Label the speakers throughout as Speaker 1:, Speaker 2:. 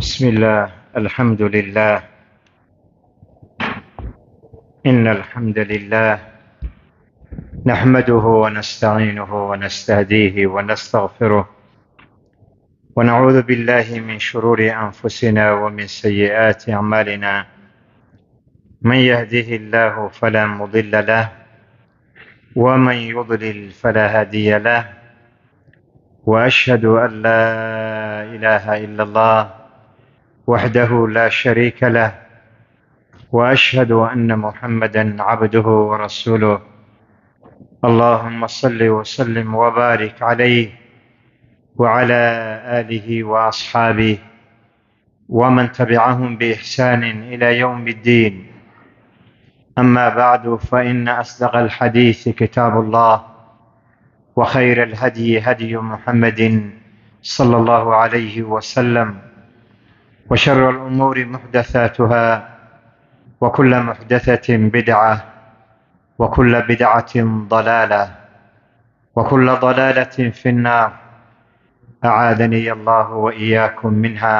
Speaker 1: بسم الله. الحمد لله. إن الحمد لله نحمده ونستعينه ونستهديه ونستغفره ونعوذ بالله من شرور أنفسنا ومن سيئات أعمالنا. من يهده الله فلا مضل له ومن يضلل فلا هادي له، وأشهد أن لا إله إلا الله وحده لا شريك له، وأشهد أن محمدًا عبده ورسوله. اللهم صل وسلم وبارك عليه وعلى آله وأصحابه ومن تبعهم بإحسان إلى يوم الدين. أما بعد، فإن أصدق الحديث كتاب الله، وخير الهدي هدي محمد صلى الله عليه وسلم، وشر الأمور محدثاتها، وكل محدثة بدعة، وكل بدعة ضلالة، وكل ضلالة في النار، أعاذني الله وإياكم منها.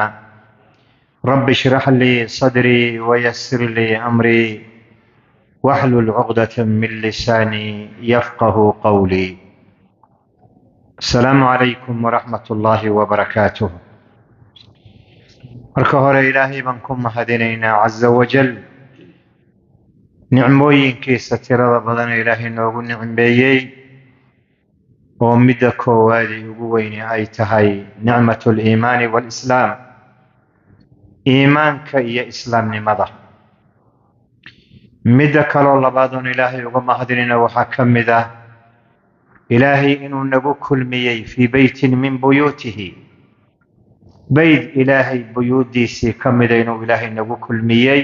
Speaker 1: رب اشرح لي صدري ويسر لي أمري واحلل عقدة من لساني يفقه قولي. السلام عليكم ورحمة الله وبركاته. marka hore ilaahay baan ku mahadinaynaa caza wajal nicmooyinkiisa tirada badan ee ilaahay noogu nicmeeyey, oo midda koowaadii ugu weyni ay tahay nicmatu liimaani waalislaam, iimaanka iyo islaamnimada. midda kaloo labaadoon ilaahay uga mahadinayna waxaa ka mid ah ilaahay inuu nagu kulmiyey fii beytin min buyuutihi, beyt ilaahay buyuuddiisii ka mida inuu ilaahay nagu kulmiyey,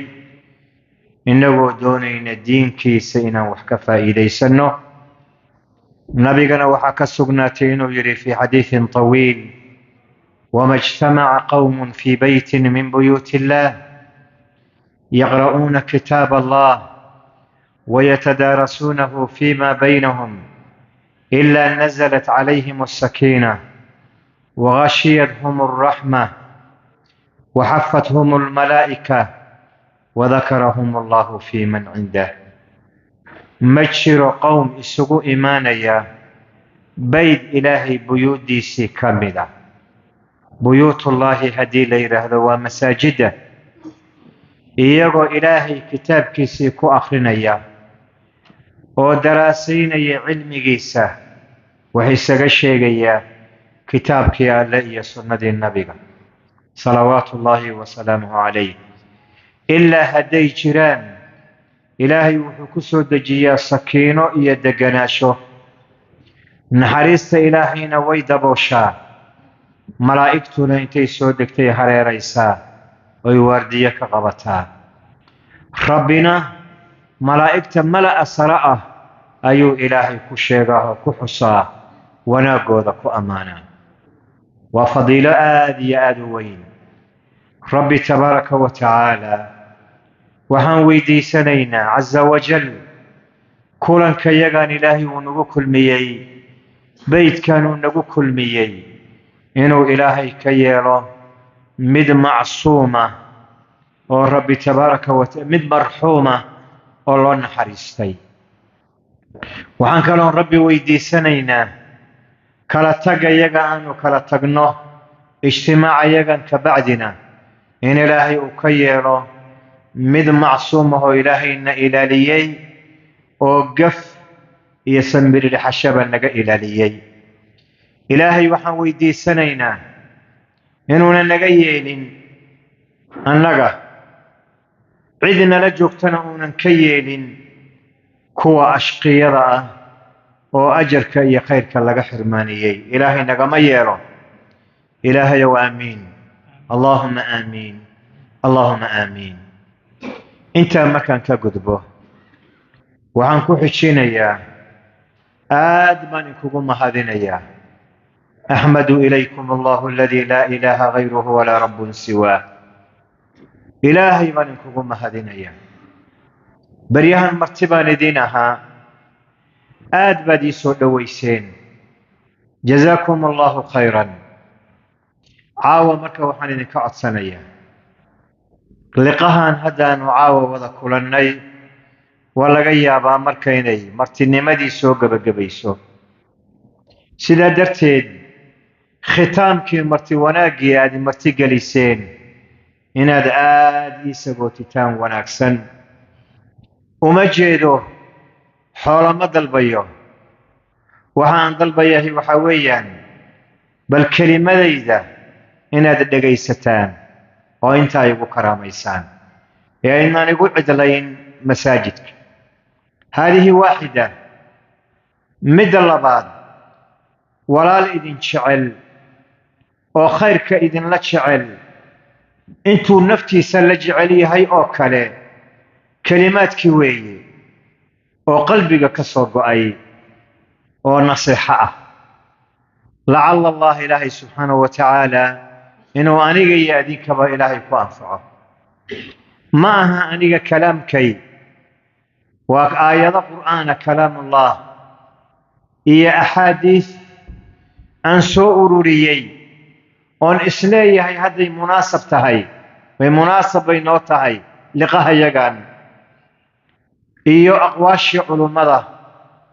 Speaker 1: inagoo doonayna diinkiisa inaan wax ka faa'iidaysanno. nabigana waxaa ka sugnaatay inuu yidhi fii xadiidin طawiil: wama اجtamaca qowm fii beytin min buyuuti illah yaqra'uuna kitaab allah wayatadaarasuunahu fima baynahum ila naزlat calayhim الsakiinة وغشيتهم الرحمة وحفتهم الملائكة وذكرهم الله في من عنده. ma jiro qowm isugu imaanaya bayd ilaahay buyuuddiisii ka mida. buyuutullaahi haddii la yidhaahdo waa masaajidda, iyagoo ilaahay kitaabkiisii ku akhrinaya oo daraasaynaya cilmigiisa, wax isaga sheegaya kitaabkii alle iyo sunnadii nabiga salawaatu ullaahi wasalaamuhu calayh. ilaa hadday jiraan, ilaahay wuxuu ku soo dejiyaa sakiino iyo deganaansho. naxariista ilaahayna way dabooshaa, malaa'igtuna intay soo degtay hareeraysaa oy waardiyo ka qabataa. rabbina malaa'igta mala'a sare ah ayuu ilaahay ku sheegaa oo ku xusaa, wanaaggooda ku ammaanaa. waa fadiilo aad iyo aad u weyn. rabbi tabaaraka wa tacaala waxaan weydiisanaynaa caza wajal kulanka yagaan ilaahay uu nagu kulmiyey, beydkan uu nagu kulmiyey, inuu ilaahay ka yeelo mid macsuuma oo rabbi tabaaraka mid marxuuma oo loo naxariistay. waxaan kaloon rabbi weydiisanaynaa kala taga yaga aanu kala tagno, ijtimaaca yagan ka bacdina, in ilaahay uu ka yeelo mid macsuum ah oo ilaahayna ilaaliyey, oo gaf iyo sanbirirxashaba naga ilaaliyey. ilaahay waxaan weydiisanaynaa inuuna naga yeelin annaga, cid nala joogtana uunan ka yeelin kuwa ashqiyada ah oo ajarka iyo khayrka laga xirmaaniyey. ilaahay nagama yeelo. ilaahayow aamiin. allaahuma aamiin. allaahuma aamiin. intaa markaan ka gudbo, waxaan ku xijinayaa, aad baan inkugu mahadinayaa. axmadu ilaykum allahu aladii laa ilaaha gayruhu walaa rabbun siwaah. ilaahay baan inkugu mahadinayaa. baryahan marti baan idiin ahaa, aad baad ii soo dhowayseen. jazaakum allahu khayran. caawa marka waxaan idinka codsanayaa liqahan haddaan caawa wada kulannay waa laga yaabaa markaynay martinimadii soo gebagabayso sidaa darteed khitaamkii marti wanaaggii aad marti geliseen inaad aad ii sagootitaan wanaagsan uma jeedo xoolo ma dalbayo waxaan dalbayahay waxaa weeyaan bal kelimadayda inaad dhegaysataan oo intaa igu karaamaysaan ee aynaan igu cidlayn masaajidka haadihi waaxida midda labaad walaal idin jecel oo khayrka idinla jecel intuu naftiisa la jecel yahay oo kale kelimaadkii weeye oo qalbiga ka soo go'ay oo nasiixo ah lacalla allah ilaahay subxaanahu wa tacaala inuu aniga iyo adinkaba ilaahay ku anfaco ma aha aniga kalaamkay waa aayado qur'aana kalaamullah iyo axaadiis aan soo ururiyey oon isleeyahay hadday munaasab tahay way munaasab bay noo tahay liqahayagan iyo aqwaashii culummada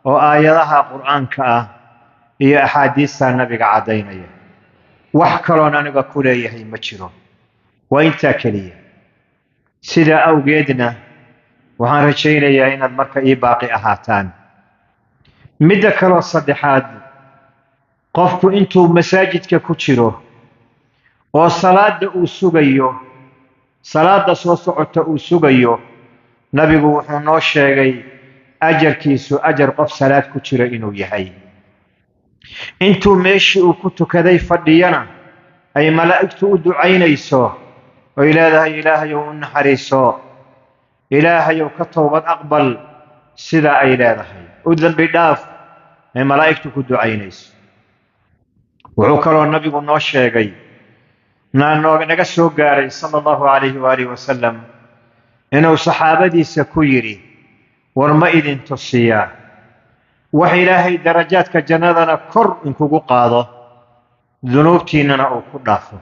Speaker 1: oo aayadaha qur'aanka ah iyo axaadiista nabiga caddaynaya wax kaloon aniga ku leeyahay ma jiro waa intaa keliya sidaa awgeedna waxaan rajaynayaa inaad marka ii baaqi ahaataan midda kaloo saddexaad qofku intuu masaajidka ku jiro oo salaada uu sugayo salaada soo socota uu sugayo nabigu wuxuu noo sheegay ajarkiisu ajar qof salaad ku jira inuu yahay intuu meeshii uu ku tukaday fadhiyana ay malaa'igtu u ducaynayso oy leedahay ilaahayow u naxariiso ilaahayow ka toobad aqbal sidaa ay leedahay u dembi dhaaf ay malaa'igtu ku ducaynayso wuxuu kaloo nabigu noo sheegay naga soo gaaray sala allahu calayhi waalihi wasalam inuu saxaabadiisa ku yidhi war ma idin tusiyaa wax ilaahay darajaadka jannadana kor inkugu qaado dunuubtiinnana uu ku dhaafo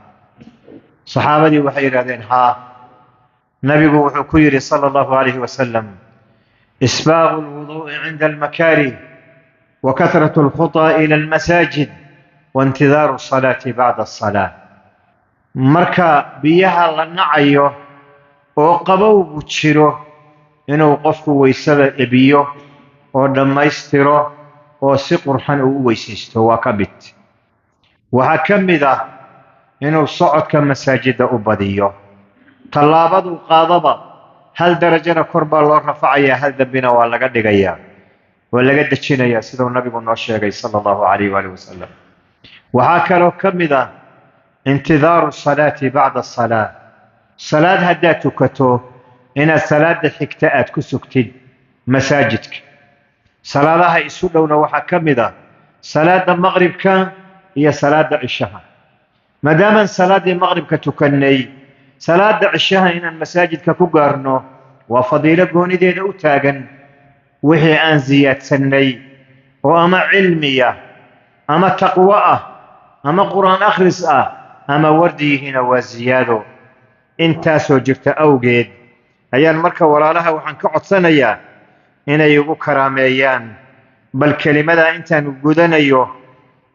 Speaker 1: saxaabadii waxay yidhahdeen haa nabigu wuxuu ku yidhi sala allahu calayhi wasalam isbaaqu alwuduu'i cinda almakaarih wa kahratu alkhutaa ila almasaajid waintidaaru asalaati bacda asalaa marka biyaha la nacayo oo qabowgu jiro inuu qofku weysada ebiyo oo dhammaystiro oo si qurxan uu u weysaysto waa ka mid waxaa ka mid ah inuu socodka masaajidda u badiyo tallaabaduu qaadaba hal darajana kor baa loo rafacayaa hal dembina waa laga dhigayaa waa laga dejinayaa siduu nabigu noo sheegay sala allahu calayh waalihi wasalam waxaa kaloo ka mid ah intidaaru salaati bacda asalaa salaad haddaad tukato inaad salaada xigta aad ku sugtid masaajidka salaadaha isu dhowna waxaa ka mid ah salaada maqribka iyo salaada cishaha maadaamaan salaaddii maqribka tukannay salaada cishaha inaan masaajidka ku gaarno waa fadiilo goonideeda u taagan wixii aan siyaadsannay oo ama cilmiya ama taqwo ah ama qur'aan akhris ah ama wardiyihiina waa ziyaado intaasoo jirta awgeed ayaan marka walaalaha waxaan ka codsanayaa inay igu karaameeyaan bal kelimadaa intaan gudanayo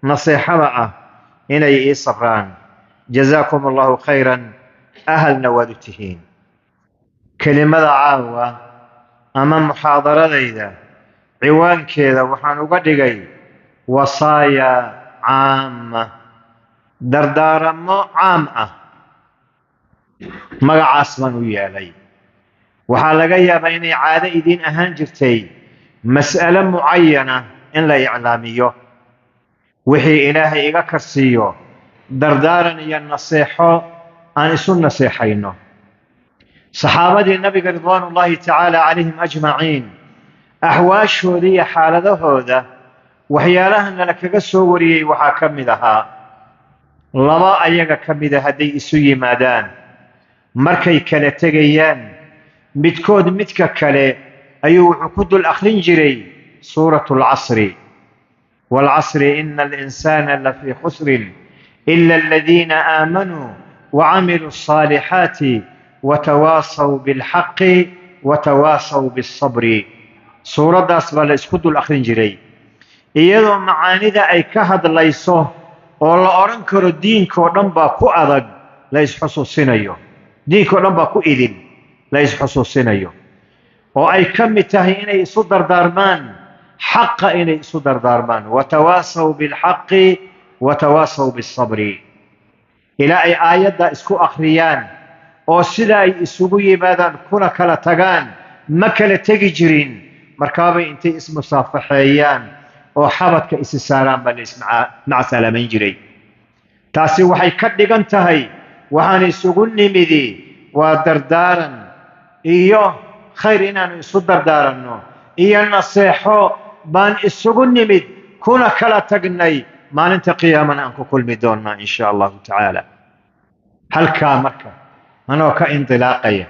Speaker 1: nasiixada ah inay ii sabraan jazaakum allahu khayran ahalna waad u tihiin kelimada caawa ama muxaadaradayda ciwaankeeda waxaan uga dhigay wasaaya caama dardaaramo caam ah magacaas baan u yeelay waxaa laga yaabaa inay caado idiin ahaan jirtay mas'alo mucayana in la iclaamiyo wixii ilaahay iga karsiiyo dardaaran iyo naseexo aan isu naseexayno saxaabadii nabiga ridwaanullaahi tacaala calayhim ajmaciin axwaashooda iyo xaaladahooda waxyaalahan lala kaga soo wariyey waxaa ka mid ahaa laba ayaga ka mida hadday isu yimaadaan markay kala tegayaan midkood midka kale ayuu wuxuu ku dul akhrin jiray suuratu alcasri waalcasri ina alinsaana lafii khusrin إلا الذين آمنوا وعملوا الصالحات وتواصوا بالحق وتواصوا بالصبر. سورة داس بلا اسكت الأخرين جري إيضا معاني ذا أي كهد ليسو والله أرنكر الدين كورنبا كو أذق ليس حصوصين أيو دين كورنبا كو إذن ليس حصوصين أيو وأي كم تهي إني صدر دارمان حق إني صدر دارمان وتواصوا بالحق وتواصوا بالصبر. إلى أي آيات دا اسكو أخريان أو سيدا أي اسوغو يبادان كنا كلا تغان مكلا تجرين مركابي انتي اسم صافحيان أو حبت كإس السلام بالاسم مع سلامين جري تاسي وحي كدقان تهي وحاني سوغن نمذي ودردارا إيوه خير إنانو يسو دردارا إيا النصيحو بان السوغن نمذ كنا كلا تغني ما ننت قياما أنكو كل مدوننا إن شاء الله تعالى. هل كامرك أنا كإنطلاقية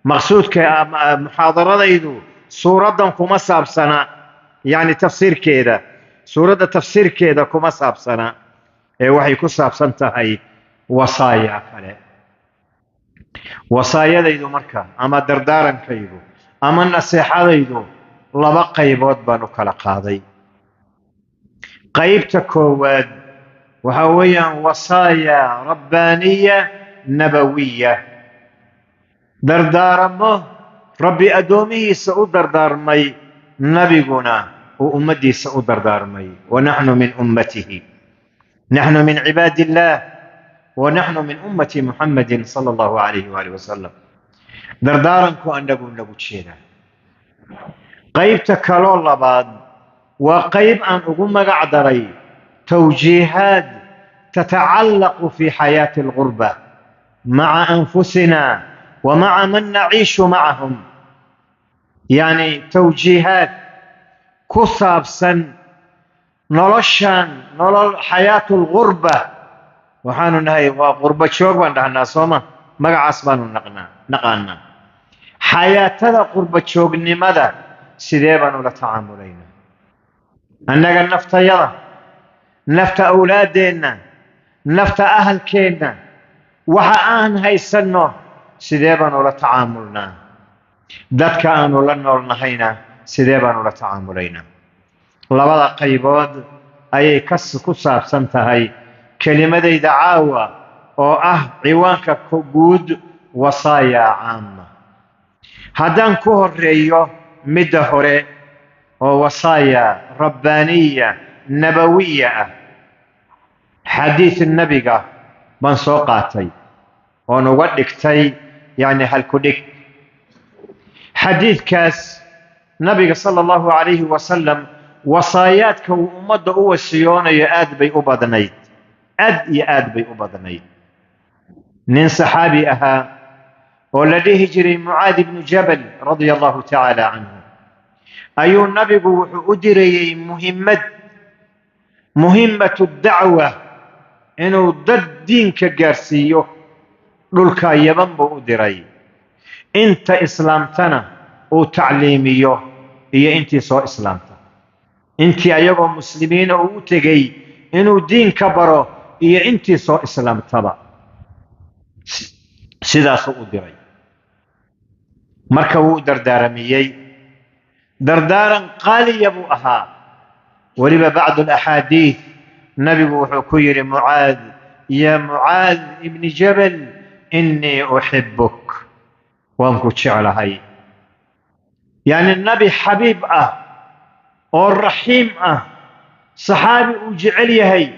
Speaker 1: مقصود كمحاضرة يدو سورة كما ساب سنة يعني تفسير كذا سورة تفسير كذا كما ساب سنة وحي كساب سنة هاي وصايا كله وصايا يدو مركا أما دردارا كيدو أما النصيحة يدو لبقى يبود بانو كلا قاضي قيبت كواد وهويا وصايا ربانية نبوية دردارمه ربي أدومي سأو دردارمي نبينا وأمتي سأو دردارمي ونحن من أمته نحن من عباد الله ونحن من أمة محمد صلى الله عليه وآله وسلم دردارنكو أن نبو تشينا قيبت كالولا بعد وقيب أن أقوم قعدري توجيهات تتعلق في حياة الغربة مع أنفسنا ومع من نعيش معهم يعني توجيهات كثاب سن نلشان نلل حياة الغربة وحانو نهي وغربة شوق واندهنا صوما مقع عصبانو نقانا حياة الغربة شوق لماذا سيديبانو لتعاملين أنك النفط يلا نفط أولادنا نفط أهل كينا وحآن هاي سنو سيديبانو لتعاملنا دادك آنو لنور نهينا سيديبانو لتعاملين لبدا قيبود أي كساب سنتهي كلمة دي دعاوة أو عوانك كبود وصايا عامة هدان كوهر ريو مدهوري ووصايا ربانية نبوية حديث النبي بنسوقاتي ونودكتي يعني هالكدك حديث كاس نبي صلى الله عليه وسلم وصاياتك وأمد أو السيونة يأد بي أبادنيت يأد بي أبادنيت نين صحابي أها والذي هجري معاذ بن جبل رضي الله تعالى عنه أيو النبي أدري مهمة الدعوة إنه ضد دينك قارسيو للكا يبن أدري انت إسلامتنا وتعليميو هي انت سو إسلامتا انت أيها مسلمين وتجي إنه دين كبرو هي انت سو إسلامتا سيدا سو أدري مركبو دردارميي دردارا قال يبو أها ولما بعض الأحاديث نبي وحكير معاذ يا معاذ ابن جبل إني أحبك وانكو تشعل هاي يعني النبي حبيب والرحيم صحابي وجعلي هاي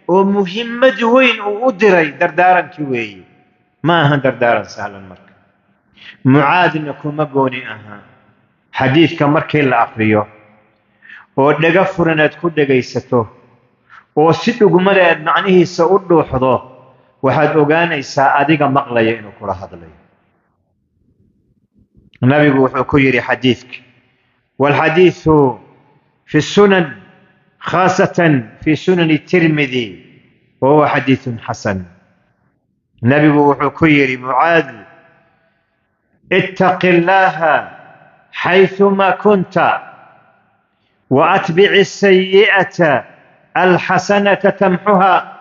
Speaker 1: ومهمة وين وأدري دردارا كوي ما هن دردارا سهلا مرك معاذ إنكو مقوني حديث كمركي الأخريو ودقفرنا تكون دقيسته وسيدو قمالي معنيه سأولو حضو وحد أغاني سأديق مقلي إنو كرا هذلي النبي وحكيري حديثك والحديث في السنن خاصة في سنن الترمذي وهو حديث حسن النبي وحكيري معاذ اتق الله حيثما كنت وأتبع السيئة الحسنة تمحها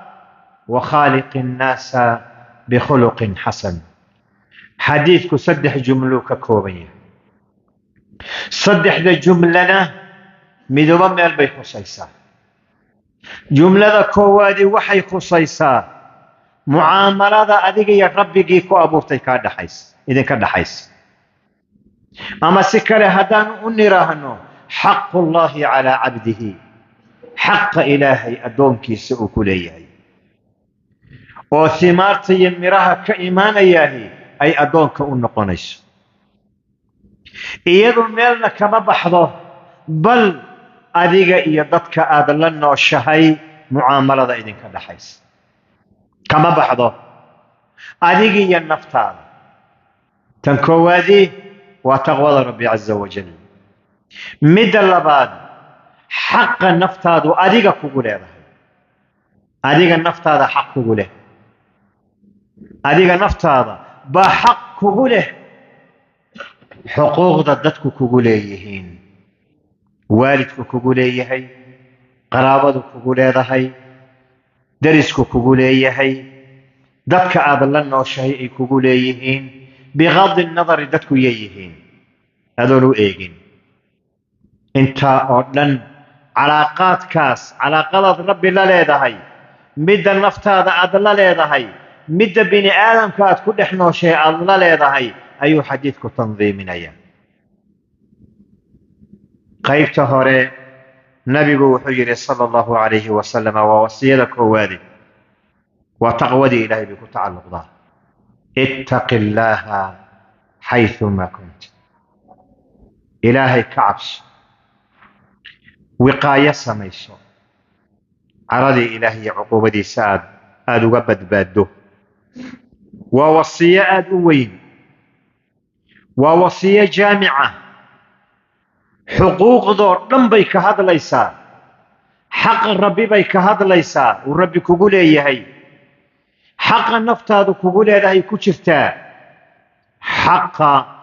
Speaker 1: وخالق الناس بخلق حسن. حديثك صدح جملوك كوبية صدح ذا جملنا مدوم البي خصيصا جملة كوادي وحي خصيصا معاملة أديك يا ربي كيكو أبورتي كاد حيس إذا كاد حيس أما سكر هدان أنيراهنو حق الله على عبده حق إلهي أدونكي سأكليه وثمارتي يمراها كإيمان إياهي أي أدونك أنقنيس إيادو ميلنا كما بحضه بل أديك إيادتك آدلنا والشهي معاملة إذن كاد حيس كما بحضه أديك إيا النفتال تنكوادي وتغوض ربي عز وجل مد اللباد حق النفتاد وأديك كقوله أديك النفتاد حق كقوله أديك النفتاد بحق كقوله حقوق ضدتك كقوليهين والدك كقوليهي قرابتك كقوليهي درسك كقوليهي ضدك أضلنا الشيء كقوليهين بغض النظر ضدك ييهين هذولو إيجين انت أردن علاقات كاس علاقات ربي لا ليدهي مد النفط هذا أضل ليدهي مد بني آدم كات كل إحنا شيء الله ليدهي أي حديثك تنظيمنا يا قيب تهوري نبي وحجر صلى الله عليه وسلم ووصيتك ووالي وتقوى إلهي بك تعلق ذا اتق الله حيثما كنت إلهي كعبس وقاية سميسو عرضي إلهي عقوبتي ساد آدو قبد بادو ووصية آدوين ووصية جامعة حقوق دور لم بيك هذا ليس حق الرب بيك هذا ليس والرب كقول هي حق النفط هذا كقول هي كشفتا حق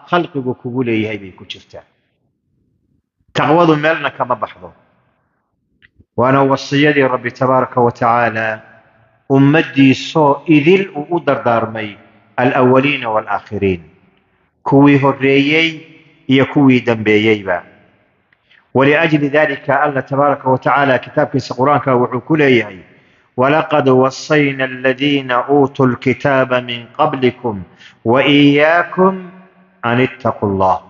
Speaker 1: خلقك كقول هي بكشفتا تغوض مالنا كما بحضر وأنا وصيتي ربي تبارك وتعالى أمدي سو إذل وأدر دارمي الأولين والآخرين كوي هريي يكوي دنبيي ولأجل ذلك الله تبارك وتعالى كتاب كيس قرآنك وحكوليه ولقد وصينا الذين أوتوا الكتاب من قبلكم وإياكم أن اتقوا الله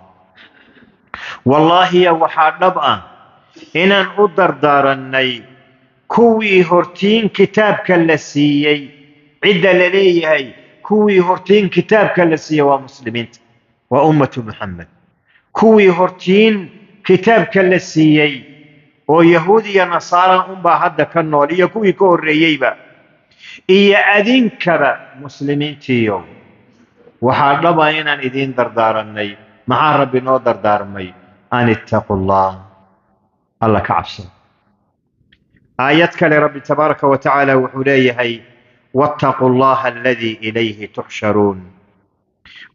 Speaker 1: والله يا وحاد نبأ إن أدر دارني كوي هرتين كتاب كالسيي عدة لليه كوي هرتين كتاب كالسيي ومسلمين وأمة محمد كوي هرتين كتاب كالسيي ويهودي نصارى أمبا هذا كالنولي كوي كورييبا إيا أذين كبا مسلمين تيو وحاد نبأ إن إذين دردارني مع ربي نو دردارمي أن اتقوا الله كعبسه آياتك لرب تبارك وتعالى وحليه واتقوا الله الذي إليه تحشرون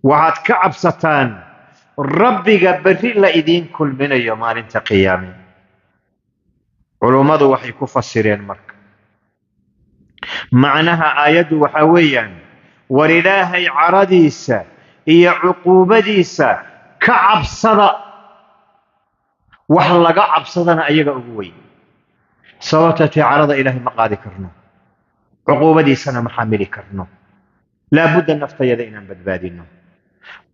Speaker 1: وعاد كعبستان ربي قبري لإذين كل من يومان انت قيامي علومات وحي كفسرين مرك معناها آيات وحويا ولله عرديس إيا عقوبديس كعبصد وحلقا عبصدنا أيها أقوي سواتتي عرض إلهي مقادي كرنو عقوبدي سنة محاملي كرنو لابد أن نفتي ذينا بدبادينو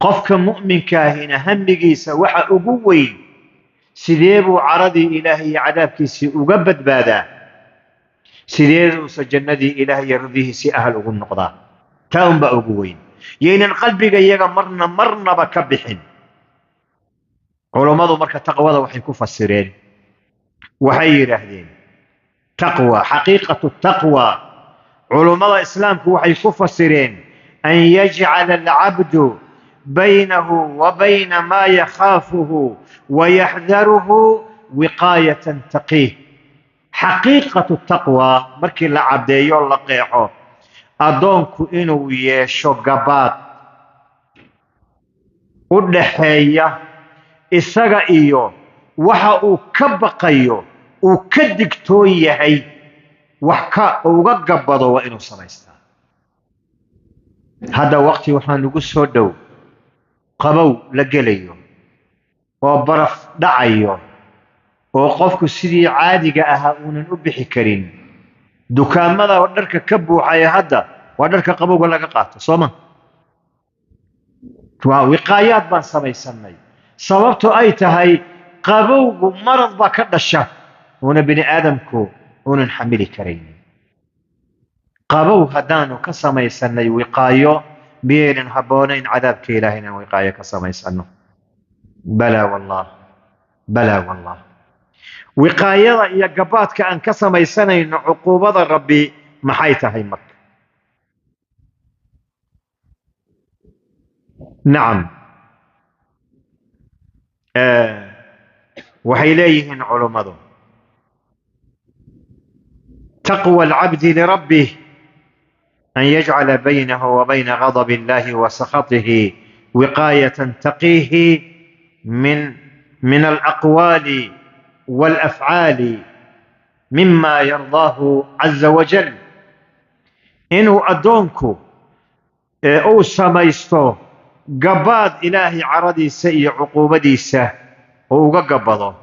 Speaker 1: قفك مؤمن كاهنا همجيس وحا أقوي سيديبو عرضي إلهي عذاب كيسي أقبد بادا سيديبو سجندي إلهي يرضيه سي أهل أقول نقضاء تاهم بأقوين ين القلب يجا مرنا بكبحين علماء مركة تقوى وحي كفسرين وحي رهدين تقوى حقيقة التقوى علماء الإسلام وحي كفسرين أن يجعل العبد بينه وبين ما يخافه ويحذره وقاية تقيه حقيقة التقوى مركي العبد يلقيه أدونك إنو يشو قبات ودحية isaga iyo waxa uu ka baqayo uu ka digtoon yahay وحكا وقبضوا وإنو سميستا هذا وقتي وحان نقصه دو قبو لقليو وبرف دعيو وقفكو سيدي عادي أهاؤون نبحي كرين دكان ماذا ودرك كبو حيا هذا ودرك قبو ولا قاطع صوما وقايات بان سمي صوبته أي تهي قبو مرض بكر الشهر ونبني آدمكو ونحملي كريم قبو هدانو كسمي سنة وقايو بين هبونين عذاب كإلهنا وقايا كسمي سنة بلا والله بلا والله وقايا يا قبات كأن كسمي سنة عقوبة ربي محيتها هي مكة نعم وحيليهن علماء تقوى العبد لربه أن يجعل بينه وبين غضب الله وسخطه وقاية تقيه من الأقوال والأفعال مما يرضاه عز وجل إنه أدونكو أو سميستو قباد إلهي عردي سي عقوبتي سه وقبضه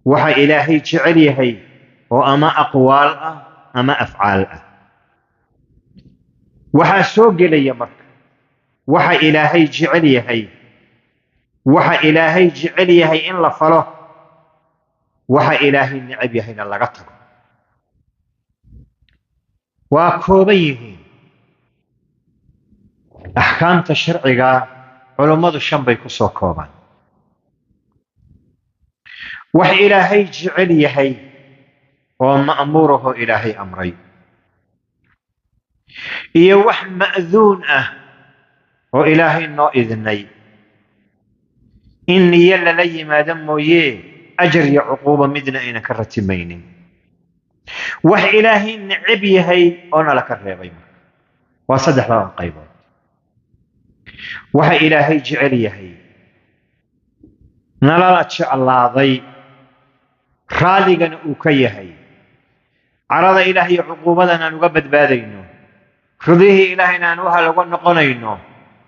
Speaker 1: وحي إلهي جعليه وأما أقوال أما أفعال وحا سوق لي مرك وحا إلهي جعليه وحا إلهي جعليه إن لفله وحا إلهي نعبيه إن لغطه وكوبيه أحكام تشريعها علماء الشنبي كسو كوبان وحي إلهي جعليه ومأموره إلهي أمري إيه وح مأذون وإلهي إنه إذني إني يلا لي ما دمو أجر يا عقوبة مدنا إنا كرتمين وح إلهي نعبي هي أنا لك الريبين وصدح لهم قيبون وح إلهي جعلي هي نلالتش الله ضي خالقا أكيهي عرض إلهي عقوبتنا نقبض بادينه خذيه إلهنا نوها لقد نقنينه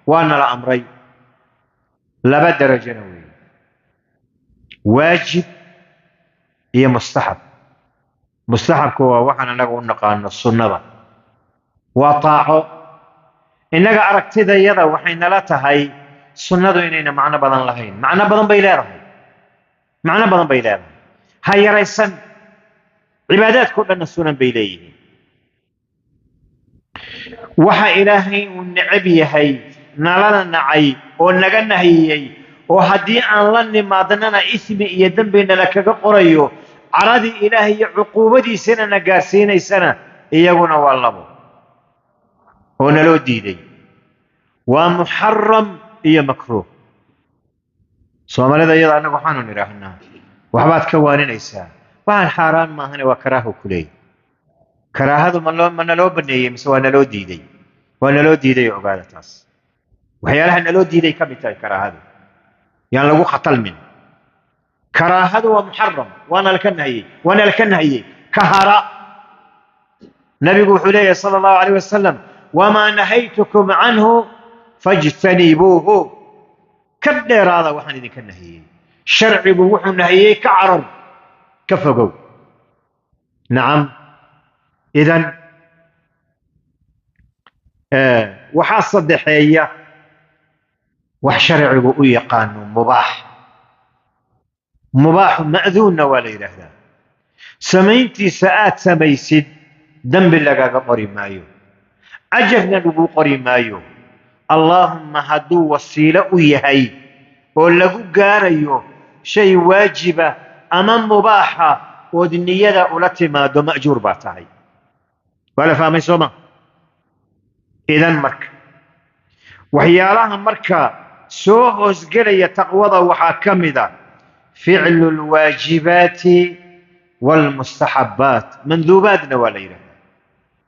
Speaker 1: وأنا لأمري لبدر جنوي واجب هي مستحب مستحب كوا وحنا نقول نقان السنة وطاعه إنك أركت ذا يدا وحين لا تهي السنة إننا معنا بدن لهين معنا بدن بيلاره معنا بدن بيلاره هاي رئيسا عبادات كلنا السنن بيليه وحا إلهي ونعبي هي نالنا نعي ونقلنا هي وهدي أن لن مادننا إثمي يدن بين لك قريو عرضي إلهي عقوبتي سنة نقاسيني سنة إيقونا والله ونلو ديدي ومحرم إيا مكروه صوم لذا يضع أنه حانو نراهنا وحبات كوانين إيسا وهن حاران ما هنا وكراهو كلي كراهة من لو بنيه مسوى نلو ديدي ونلو ديدي عبادة ناس وحيالها نلو ديدي كمتاي كراهة يعني لو قتل من كراهة ومحرم وانا لك النهي كهراء نبي حليه صلى الله عليه وسلم وما نهيتكم عنه فاجتنبوه كدير هذا وحن ذيك النهي شرع بوح النهي كعرب كفقوا نعم إذن وحاصل دحية وحشرع بوئي قانون مباح مأذون ولا إله سمينتي ساعات سميسد دنب لقا قري مايو أجهنا لقو قري مايو اللهم هدو وسيلة ويهي ولقو قاريو شيء واجبة أمام مباحة ودنيا أولتما دو مأجور باتاي ولا فاهمي سوما إذن مرك وحيالها مركا سوهوز قرية تقوضا وحاكمدا فعل الواجبات والمستحبات مندوباتنا ولا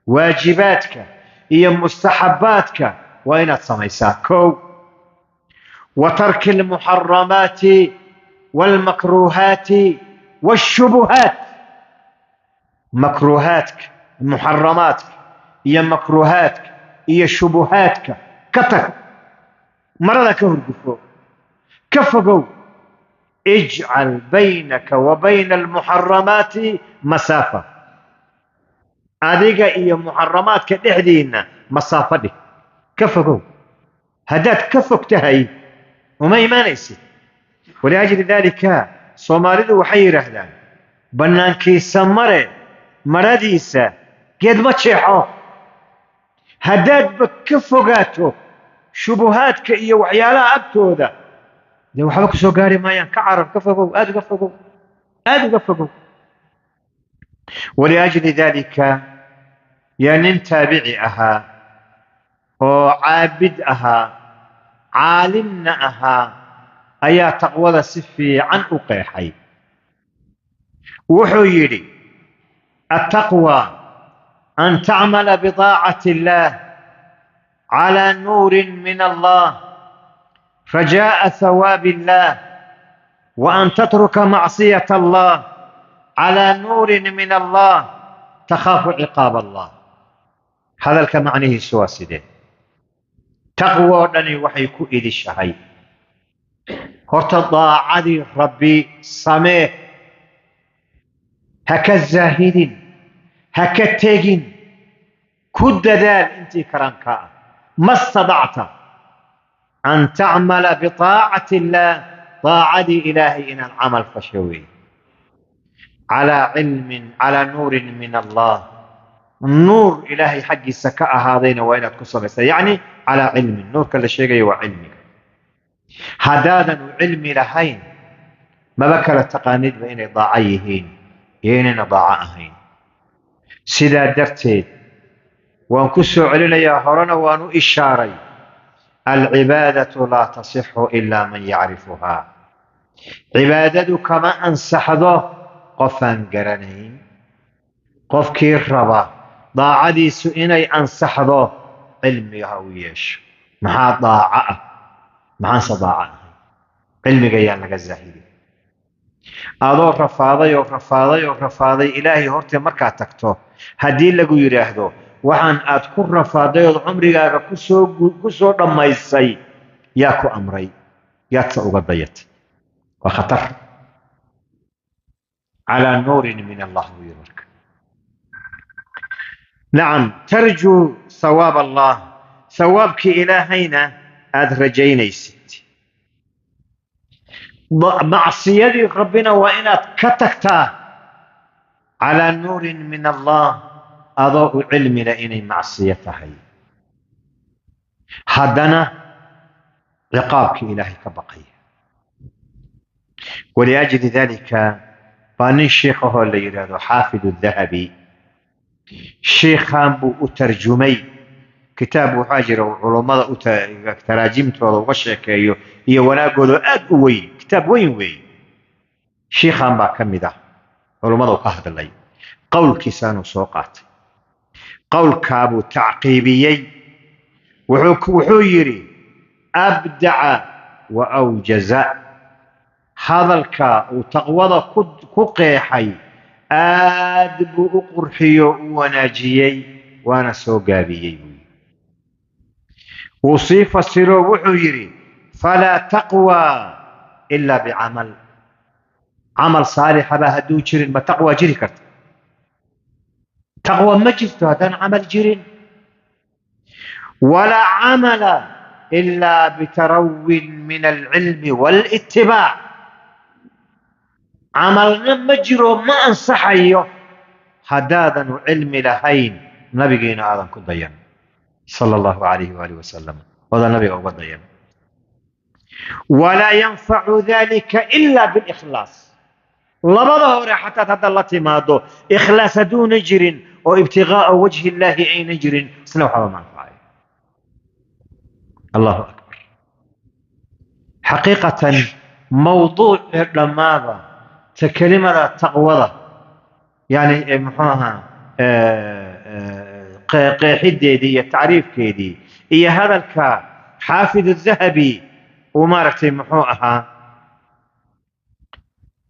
Speaker 1: واجباتك هي مستحباتك وين تصميساكو وترك المحرمات والمكروهات والشبهات مكروهاتك محرماتك هي مكروهاتك هي شبهاتك كتك مرة كهرقفو كفقوا اجعل بينك وبين المحرمات مسافة أديك هي محرمات كدحدينا مسافة دي كفقوا هدات كفك تهي وما يمانيسي ولأجل ذلك صومالي وحي رهلان بنانكي سمري مراديسة قد ما تشيحو هدات بكفقاتو شبهاتك إيا وعيالا أبتو ذا لو حبك سوقاري ما ينكعرف كفقوا آدو كفقوا ولأجل ذلك يعني تابعها وعابدها عالمناها أيا تقوى سفي عن أقيحي وحيري التقوى أن تعمل بطاعة الله على نور من الله رجاء ثواب الله وأن تترك معصية الله على نور من الله تخاف عقاب الله. هذا الكمعنيه سواسده تقوى لني وحيكو إذ الشهي هرتضى عدي ربي سميه هكا الزاهدين هكا التاقين كد ذال انت كرانكا ما استطعت أن تعمل بطاعة الله طاعة إلهي إن العمل فشوي على علم على نور من الله النور إلهي حق السكاء هذين وإن تكسر يعني على علم النور كل شيء وعلمك هدادا علمي لهين ما بكر التقانيد بين ضاعيهين ين ضاعهين سيدا درتيد وانكسوا علينا يا هرنا وانو إشاري العبادة لا تصح إلا من يعرفها عبادة كما أنسحضه قفان قرنين قف كير ربا ضاعدي سئني أنسحضه علمي هويش مع ضاعة مع صداعة علمي قيان لك الزاهدي أضو رفاضي إلهي هورتي مركا تكتو هدين لقو يريهدو وحان أذكر رفاضي عمري قاقا كسو لما يسي ياكو أمري ياتسأو قضيت وخطر على نور من الله ويرك نعم ترجو ثواب الله ثوابك إلهينا أدرجين يسيت معصية ربنا وإن كتكتا على نور من الله أضاء علم لإني معصيتها هدنا عقابك إلهي كبقية ولأجل ذلك بان الشيخ هو اللي يراد حافظ الذهبي شيخان بو ترجمي كتاب حاجر وعلماء تراجمت وشكايو هي ولا قولوا وين كتاب وين شيخان با كمدا علماء كهد الله قول كيسان وسوقات قول كابو تعقيبيي وحيري أبدع وأوجز هذا الكاء وتقوض كقيحي آدب أقرحي وناجيي وانا سوقابيي وصيف السرو وحيري فلا تقوى إلا بعمل عمل صالح بها دو جرين ما تقوى جري كرت تقوى ما جرت هذا عمل جرين ولا عمل إلا بترو من العلم والاتباع عملنا مجرو ما أنصحيه هدادا علم لهين نبينا آدم كديان صلى الله عليه وآله وسلم هذا النبي أبو ديان ولا ينفع ذلك إلا بالإخلاص لبضه حتى تدلت ماضو إخلاص دون جر وابتغاء وجه الله عين جر سنوحا وما فعل الله أكبر حقيقة موضوع لماذا تكلمة التقوى يعني محاها قيحدي دي التعريف كيدي هي هذا حافظ الذهبي ومارت محوها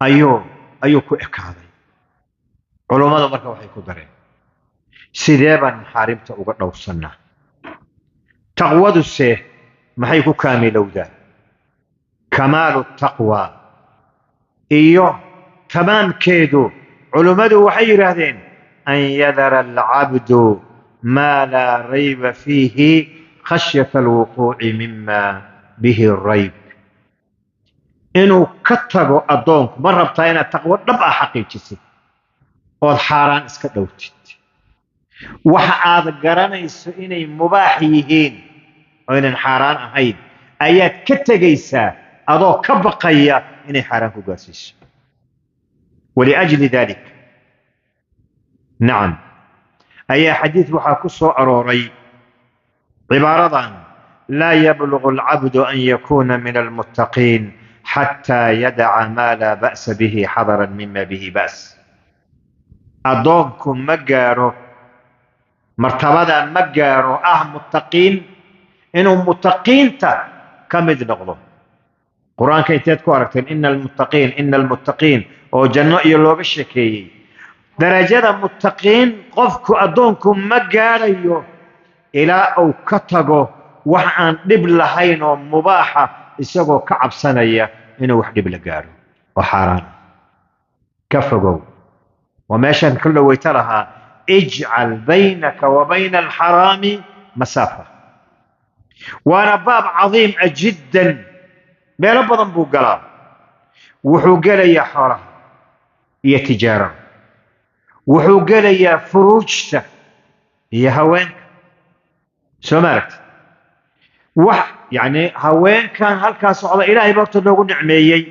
Speaker 1: أيو كو إكاذي culummadu marka waxay ku dareen sidee baan maxaarimta uga dhowrsannaa taqwaduse maxay ku kaamilowdaa kamaalu taqwa iyo tamaamkeedu culummadu waxay yidhaahdeen an yadara alcabdu maa laa rayba fiihi khashyata alwuquuci mima bihi rayb inuu ka tago addoonku ma rabtaa inaad taqwo dhab ah xaqiijisid ood xaaraan iska dhowtid waxa aad garanayso inay mubaax yihiin oo inaan xaaraan ahayn ayaad ka tegaysaa adoo ka baqaya inay xaaraan ku gaarsiiso waliajli dalik nacam ayaa xadiid waxaa ku soo arooray cibaaradan laa yablugu alcabdu an yakuuna min almuttaqiin xataa yadaca maa laa ba'sa bihi xadaran mima bihi ba's addoonku ma gaaro martabada ma gaaro ah muttaqiin inuu muttaqiinta ka mid noqdo qur-aanka inteed ku aragteen ina almuttaqiin oo janno iyo looga sheekeeyey darajada muttaqiin qofku addoonku ma gaarayo ilaa uu ka tago wax aan dhib lahayn oo mubaaxa isagoo ka cabsanaya inuu wax dhib la gaaro oo xaaraan ka fogow waa meeshaan ku dhawayta lahaa ijcal baynaka wa bayna alxaraami masaafa waana baab cadiim ah jiddan meelo badan buu galaa wuxuu gelayaa xoolaha iyo tijaarada wuxuu gelayaa furuujta iyo haweenka soo ma aragti wax yani haweenkan halkaa socda ilaahay baa horta noogu nicmeeyey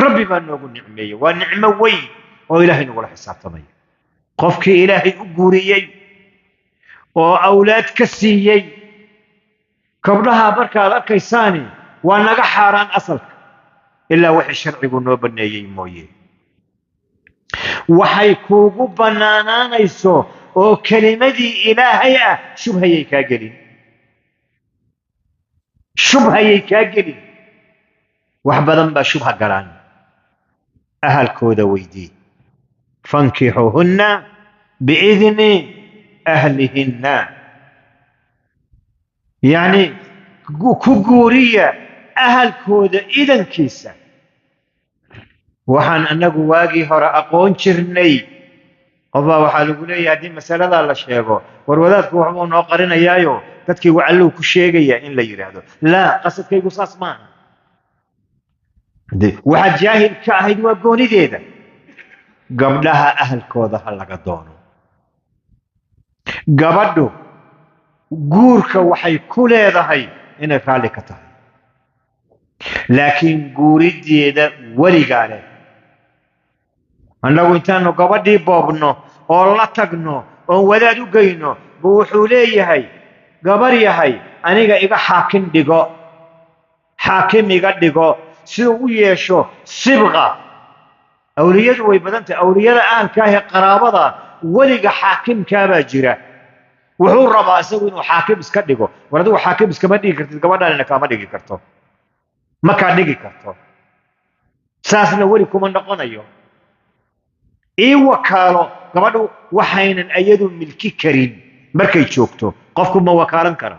Speaker 1: rabbi baa noogu nicmeeyey waa nicmo weyn oo ilaahay nagula xisaabtamaya qofkii ilaahay u guuriyey oo awlaad ka siiyey gabdhaha markaad arkaysaani waa naga xaaraan asalka ilaa wixii sharcigu noo banneeyey mooye waxay kuugu bannaanaanayso oo kelimadii ilaahay ah shubhayay kaa gelin wax badan baa shubha galaan ahalkooda weydii fankixuuhunna biidni ahlihinna yacni ku guuriya ahalkooda idankiisa waxaan annagu waagii hore aqoon jirnay qofbaa waxaa lagu leeyahay haddii masaladaa la sheego war wadaadku waxbuu noo qarinayaayo dadkii wacalluu ku sheegaya in la yidhaahdo laa qasadkaygu saas maaha waxaad jaahil ka ahayd waa goonideeda gabdhaha ahalkooda ha laga doono gabadhu guurka waxay ku leedahay inay raalli ka tahay laakiin guurideeda weligaa leh annagu intaanu gabadhii boobno oo la tagno oon wadaad u geyno buu wuxuu leeyahay gabar yahay aniga iga xaakim iga dhigo siduu u yeesho sibqa awliyadu way badan tahay awliyada ahalkaahee qaraabada weliga xaakimkaabaa jira wuxuu rabaa isagu inuu xaakim iska dhigo war adigu xaakim iskama dhigi kartid gabadhaanina kaama dhigi karto ma kaa dhigi karto saasna weli kuma noqonayo ii wakaalo gabadhu waxaynan iyadu milki karin markay joogto qofku ma wakaalan kara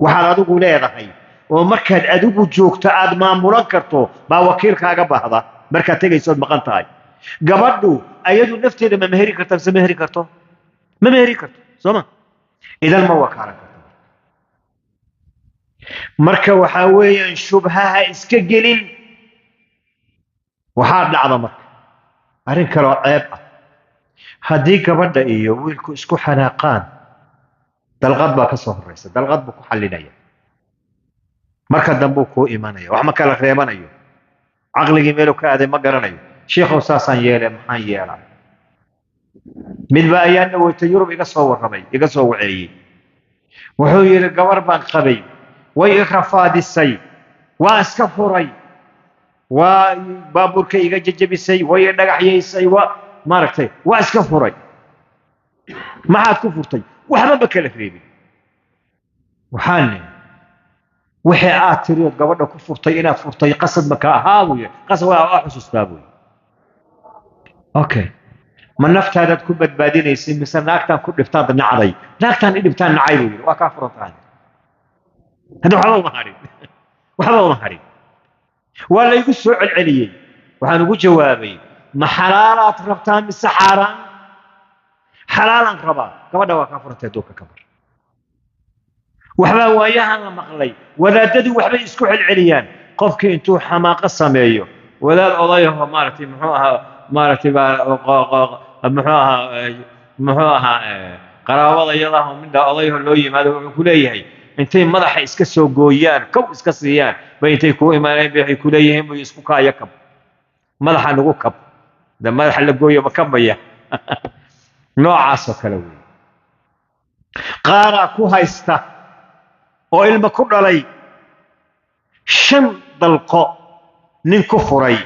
Speaker 1: waxaad adigu leedahay oo markaad adigu joogto aad maamulan karto baa wakiilkaaga baahda markaad tegaysood maqan tahay gabadhu iyadu nafteeda ma meheri karta mise meheri karto ma meheri karto soo ma idan ma wakaalan karto marka waxaa weeyaan shubhaha iska gelin waxaa dhacda marka arrin kaloo ceeb ah haddii gabadha iyo wiilku isku xanaaqaan dalqad baa ka soo horraysa dalqad buu ku xallinaya marka dambuu kuu imanaya wax ma kala reebanayo caqligii meeluu ka aaday ma garanayo shiikhow saasaan yeele maxaan yeelaa midba ayaa dhaweyta yurub iga soo warramay iga soo waceeyey wuxuu yidhi gabar baan qabay way i rafaadisay waa iska furay waa baabuurka iga jajabisay way i dhagaxyaysay maaragtay waa iska furay maxaad ku furtay waxba ma kala reebin waxaan wixii aad tiri ood gabadha ku furtay inaad furtay qasad ma ka ahaa buye qasad waa xusuustaa buye okay ma naftaadaad ku badbaadinaysid mise naagtaan ku dhibtaad nacday naagtaan i dhibtaan nacay buu yidhi waa kaa furantahay hadda waxba uma harin waxba uma harin waa laygu soo celceliyey waxaan ugu jawaabay ma xalaalaad rabtaa mise xaaraan xalaalaan rabaa gabadha waa kaa furantay duurka ka bar waxbaa waayahan la maqlay wadaadadii waxbay isku celceliyaan qofkii intuu xamaaqa sameeyo wadaad odayaho maaragtay muxuu ahaa maaragtay muxuu ahaa qaraabada iyadaho midha odayaho loo yimaado wuxuu ku leeyahay intay madaxa iska soo gooyaan kow iska siiyaan bay intay kuu imaaneen bay waxay ku leeyihiin buu isku kaaya kab madaxa nagu kab de madaxa la gooyo ma kabaya noocaasoo kale wey qaaraa ku haysta oo ilma ku dhalay 5 dalqo nin ku furay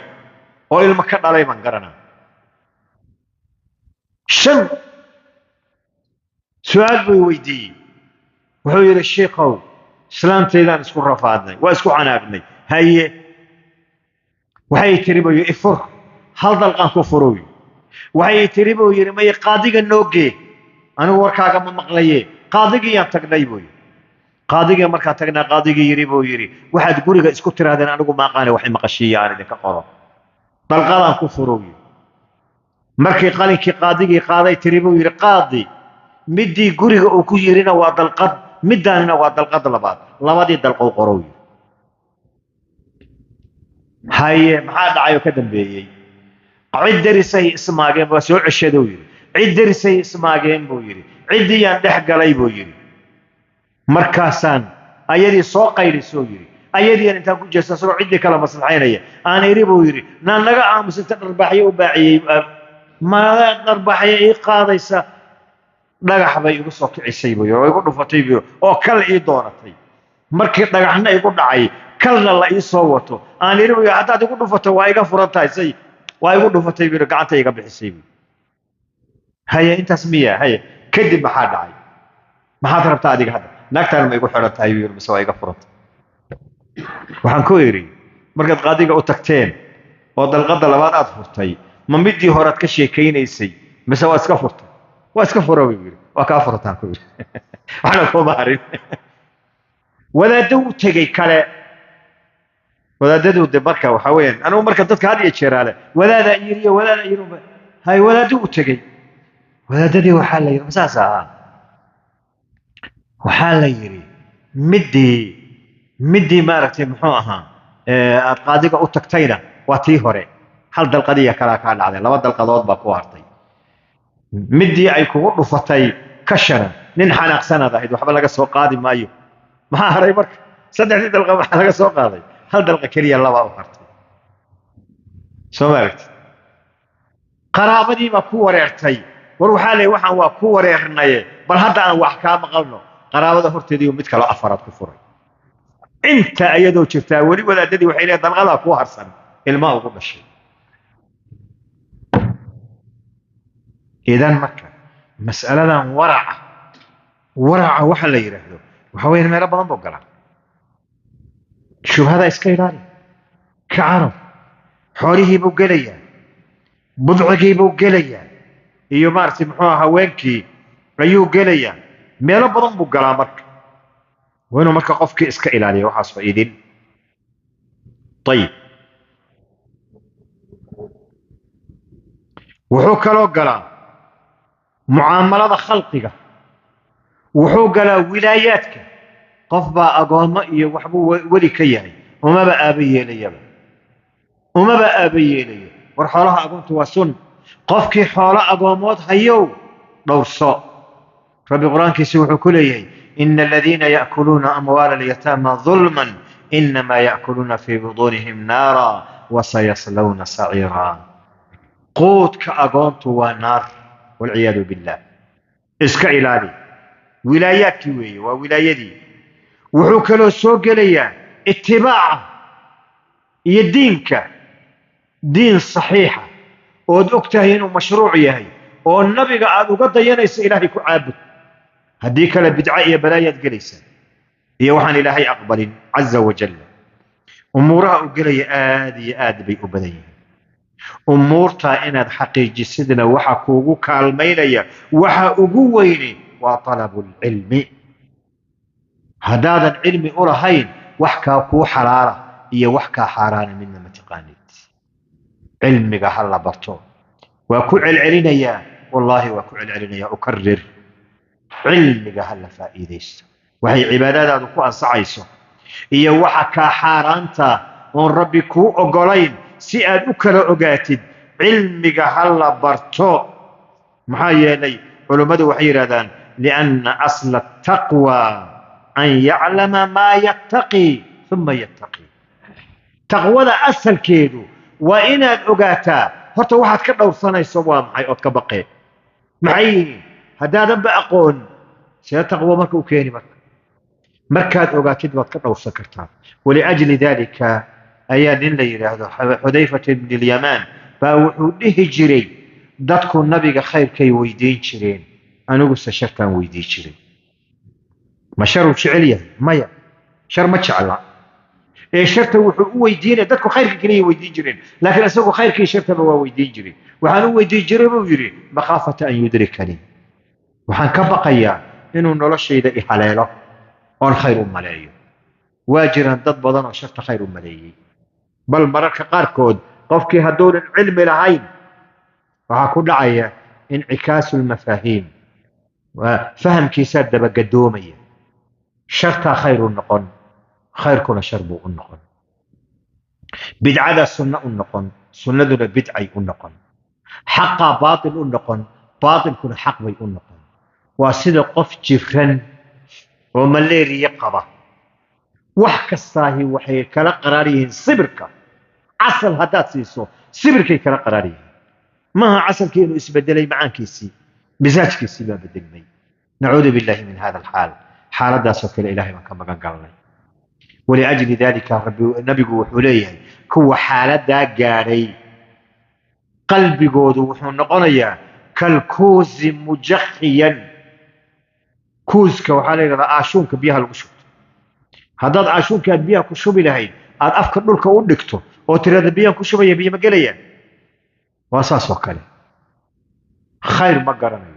Speaker 1: oo ilma ka dhalay baan garanaa 5 su'aal buu weydiiyey wuxuu yidhi sheekhow islaanteydaan isku rafaadnay waa isku canaabnay haye waxay tiri buu yidhi ifur hal dalqaan ku furoy waxay tiri buu yidhi may qaadiga noogee anigu warkaaga ma maqlaye qaadigiyaan tagnay buu yidhi qaadigii markaa tagnaa qaadigii yidhi buu yidhi waxaad guriga isku tirahdeen anigu ma aqaane waxay maqashiiya aan idinka qoro dalqadaan ku furoy markii qalinkii qaadigii qaaday tiri buu yidhi qaadi midii guriga uu ku yirina waa dalqad midaanina waa dalqad labaad labadii dalqow qorow haye maxaa dhacayo ka dambeeyay cid darisay ismaageen waa soo ceshadow yiri cid darisay ismaageen buu yiri cidiyaan dhex galay buu yiri markaasaan ayadii soo qaylisoo yiri ayadii intaan ku jeesay soo cidii kala maslaxaynaya aan iri buu yiri naga aamusanta dharbaaxyo u baaciyay ma dharbaaxyo ii qaadaysa dhagax bay igu soo kicisay buu oo igu dhufatay buu oo kal ii doonatay markii dhagaxna igu dhacay kalna la ii soo wato aan iri buu haddaad igu dhufato waa iga furantahay say waa igu dhufatay buu gacanta iga bixisay buu haye intaas miya haye kadib maxaa dhacay maxaad rabtaa adiga hadda naagtaan ma igu xiran tahay buu mise waa iga furantay waxaan ku iri markaad qaadiga u tagteen oo dalqada labaad aad furtay ma midii hore aad ka sheekaynaysay mise waa iska furtay waa iska furo buu yiri waa ka furtaan ku yiri waxna kuma harin wadaaddu u tagay kale wadaadadu de marka waxa weeyaan anigu marka dadka had iyo jeeraale wadaada yiri hay wadaaddu u tagay wadaadadii waxaa la yiri masaas waxaa la yiri midii maaragtay muxuu ahaa aad qaadiga u tagtayna waa tii hore hal dalqadiya kala ka dhacday laba dalqadood baa ku hartay midii ay kugu dhufatay kashana nin xanaaqsanad ahayd waxba laga soo qaadi maayo maxaa haray marka saddexdii dalqa waxa laga soo qaaday hal dalqa kaliya laba u hartay Soomaaliyeed qaraabadii ba ku wareertay war waxaa leeyahay waxaan waa ku wareernay bal hadda aan wax ka maqalno qaraabada horteedii mid kale afaraad ku furay inta ayadoo jirtaa wali wadaadadii waxay leedahay dalqada ku harsan ilma ugu dhashay idan marka mas'aladan waraca waxa la yiraahdo waxa weyn meel badan boo galaa shubhada iska ilaali ka carab xoolihii buu gelayaa budcigii buu gelayaa iyo maartay muxuu ahaa haweenkii ayuu gelayaa meel badan buu galaa marka waynu marka qofkii iska ilaaliyo waxaas faa'iidin طيب wuxuu kaloo galaa muaamalada khalqiga wuxuu galaa wilaayaadka qof baa agooma iyo waxbuu wali ka yahay umaba aabayeelayaba war xoolaha agoontu waa sun qofkii xoolo agoomood hayow dhowrso rabbi quraankiisa wuxuu ku leeyahay inna alladhina ya'kuluna amwala al-yatama dhulman inma ya'kuluna fi budunihim nara wa sayaslawna sa'ira قوتك أقونت ونار والعياذ بالله اسكا إلالي ولاياتي وولايتي وحوك له سوق ليا اتباع يدينك دين صحيحة ودكتهين ومشروعيه هي والنبي قال وقد ينيس إلهي كعابد هديك لبدعاء بلايات قليسة هي وحن إلهي أقبل عز وجل أمورها قلي آدي بي أبديه أمورتا إن حقيقي سيدنا وحكوغو كالمينيا وحا ويني وطلب العلم هذا العلم أرهين وحكا كو حرارة هي وحكا حرارة من متقانيت علمك هلا برتو وكو العلينيا والله وكو العلينيا أكرر علمك هلا فائديست وهي عبادات كو أنصعيسو هي وحكا حارانتا من ربي كو أقولين سيئاد أكلا أقاتد علمك هلا برتو محايا لي علماء وحيرادان لأن أصل التقوى أن يعلم ما يتقي ثم يتقي تقوى أسهل كيدو وإن الأقاتا هرتا واحد كدور سنة يسوى معي أوتك بقي معي هذا نبأ أقول سيتقوى مكو كيني مركات أقاتد واتكدور سكرتها ولأجل ذلك أيان الليلة هذا حذيفة بن اليمان فوحوده جري دادكو النبي خير كي ويدين شرين أنا قلت شرطان ويدين شرين ما شروا شعليا مايا شر ما تشعلا إيه شرط ويدين دادكو خير كي ويدين جرين لكن أسوق خير كي شرط هو ويدين جرين وحنو ويدين جرين ويجري مخافة أن يدركني وحن كبقيا إنه نلش إذا إحلاله أن خير ملايين واجرا ضد بدن شرط خير ملايين بل مرك قاركود قفكي هدول العلم لهين وهكون عيا انعكاس المفاهيم وفهم كيسات دبا قدومية شرطها خير النقن خير كنا شربو النقن بدعة سنة النقن سنة دون بدعي النقن حق باطل النقن باطل كنا حق بي النقن واسد قف جفرن وملير يقضى وحك الصاهي وحي كلا قراريه صبرك عسل هدات سيسو صبرك كلا قراريه ما عسل كينو اسبدلي معان كيسي مزاج كيسي ما بدلمي نعوذ بالله من هذا الحال حال دا سوكل إلهي ما كان قال لي ولأجل ذلك النبي وحوليه كو حالة دا قاري قلبي قودو وحون نقنيا كالكوز مجخيا كوز كوحالي آشونك بيها الوشوط هذا آشونك بيها كشوبي لهين أد أفكر لك ودكتو أو ترى بيها كشوبي بيها مقليا واساس وكله خير ما قرنه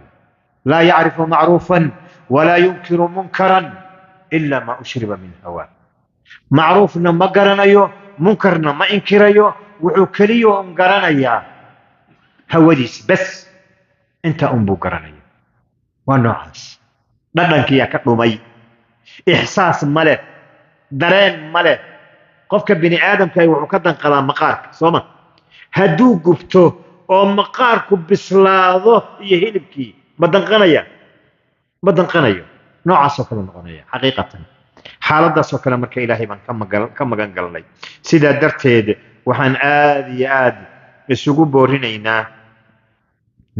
Speaker 1: لا يعرف معروفا ولا ينكر منكرا الا ما اشرب من هواه معروفنا ما قرنيو منكرنا ما انكريو وعكليو ام قرنيا هوديس بس انت ام بو قرنيا ونعاس ددنك يا كدومي احساس مله درين مله قفك بني ادم كاي وحو كدن قلا مقارك سوما هدو قبتو oo maqaarku bislaado iyo hilibkii ma danqanayo noocaas oo kale noqonaya xaqiiqatan xaaladaas oo kale marka ilaahay baan ka magan galnay sida darteed waxaan aad iyo aad isugu boorinaynaa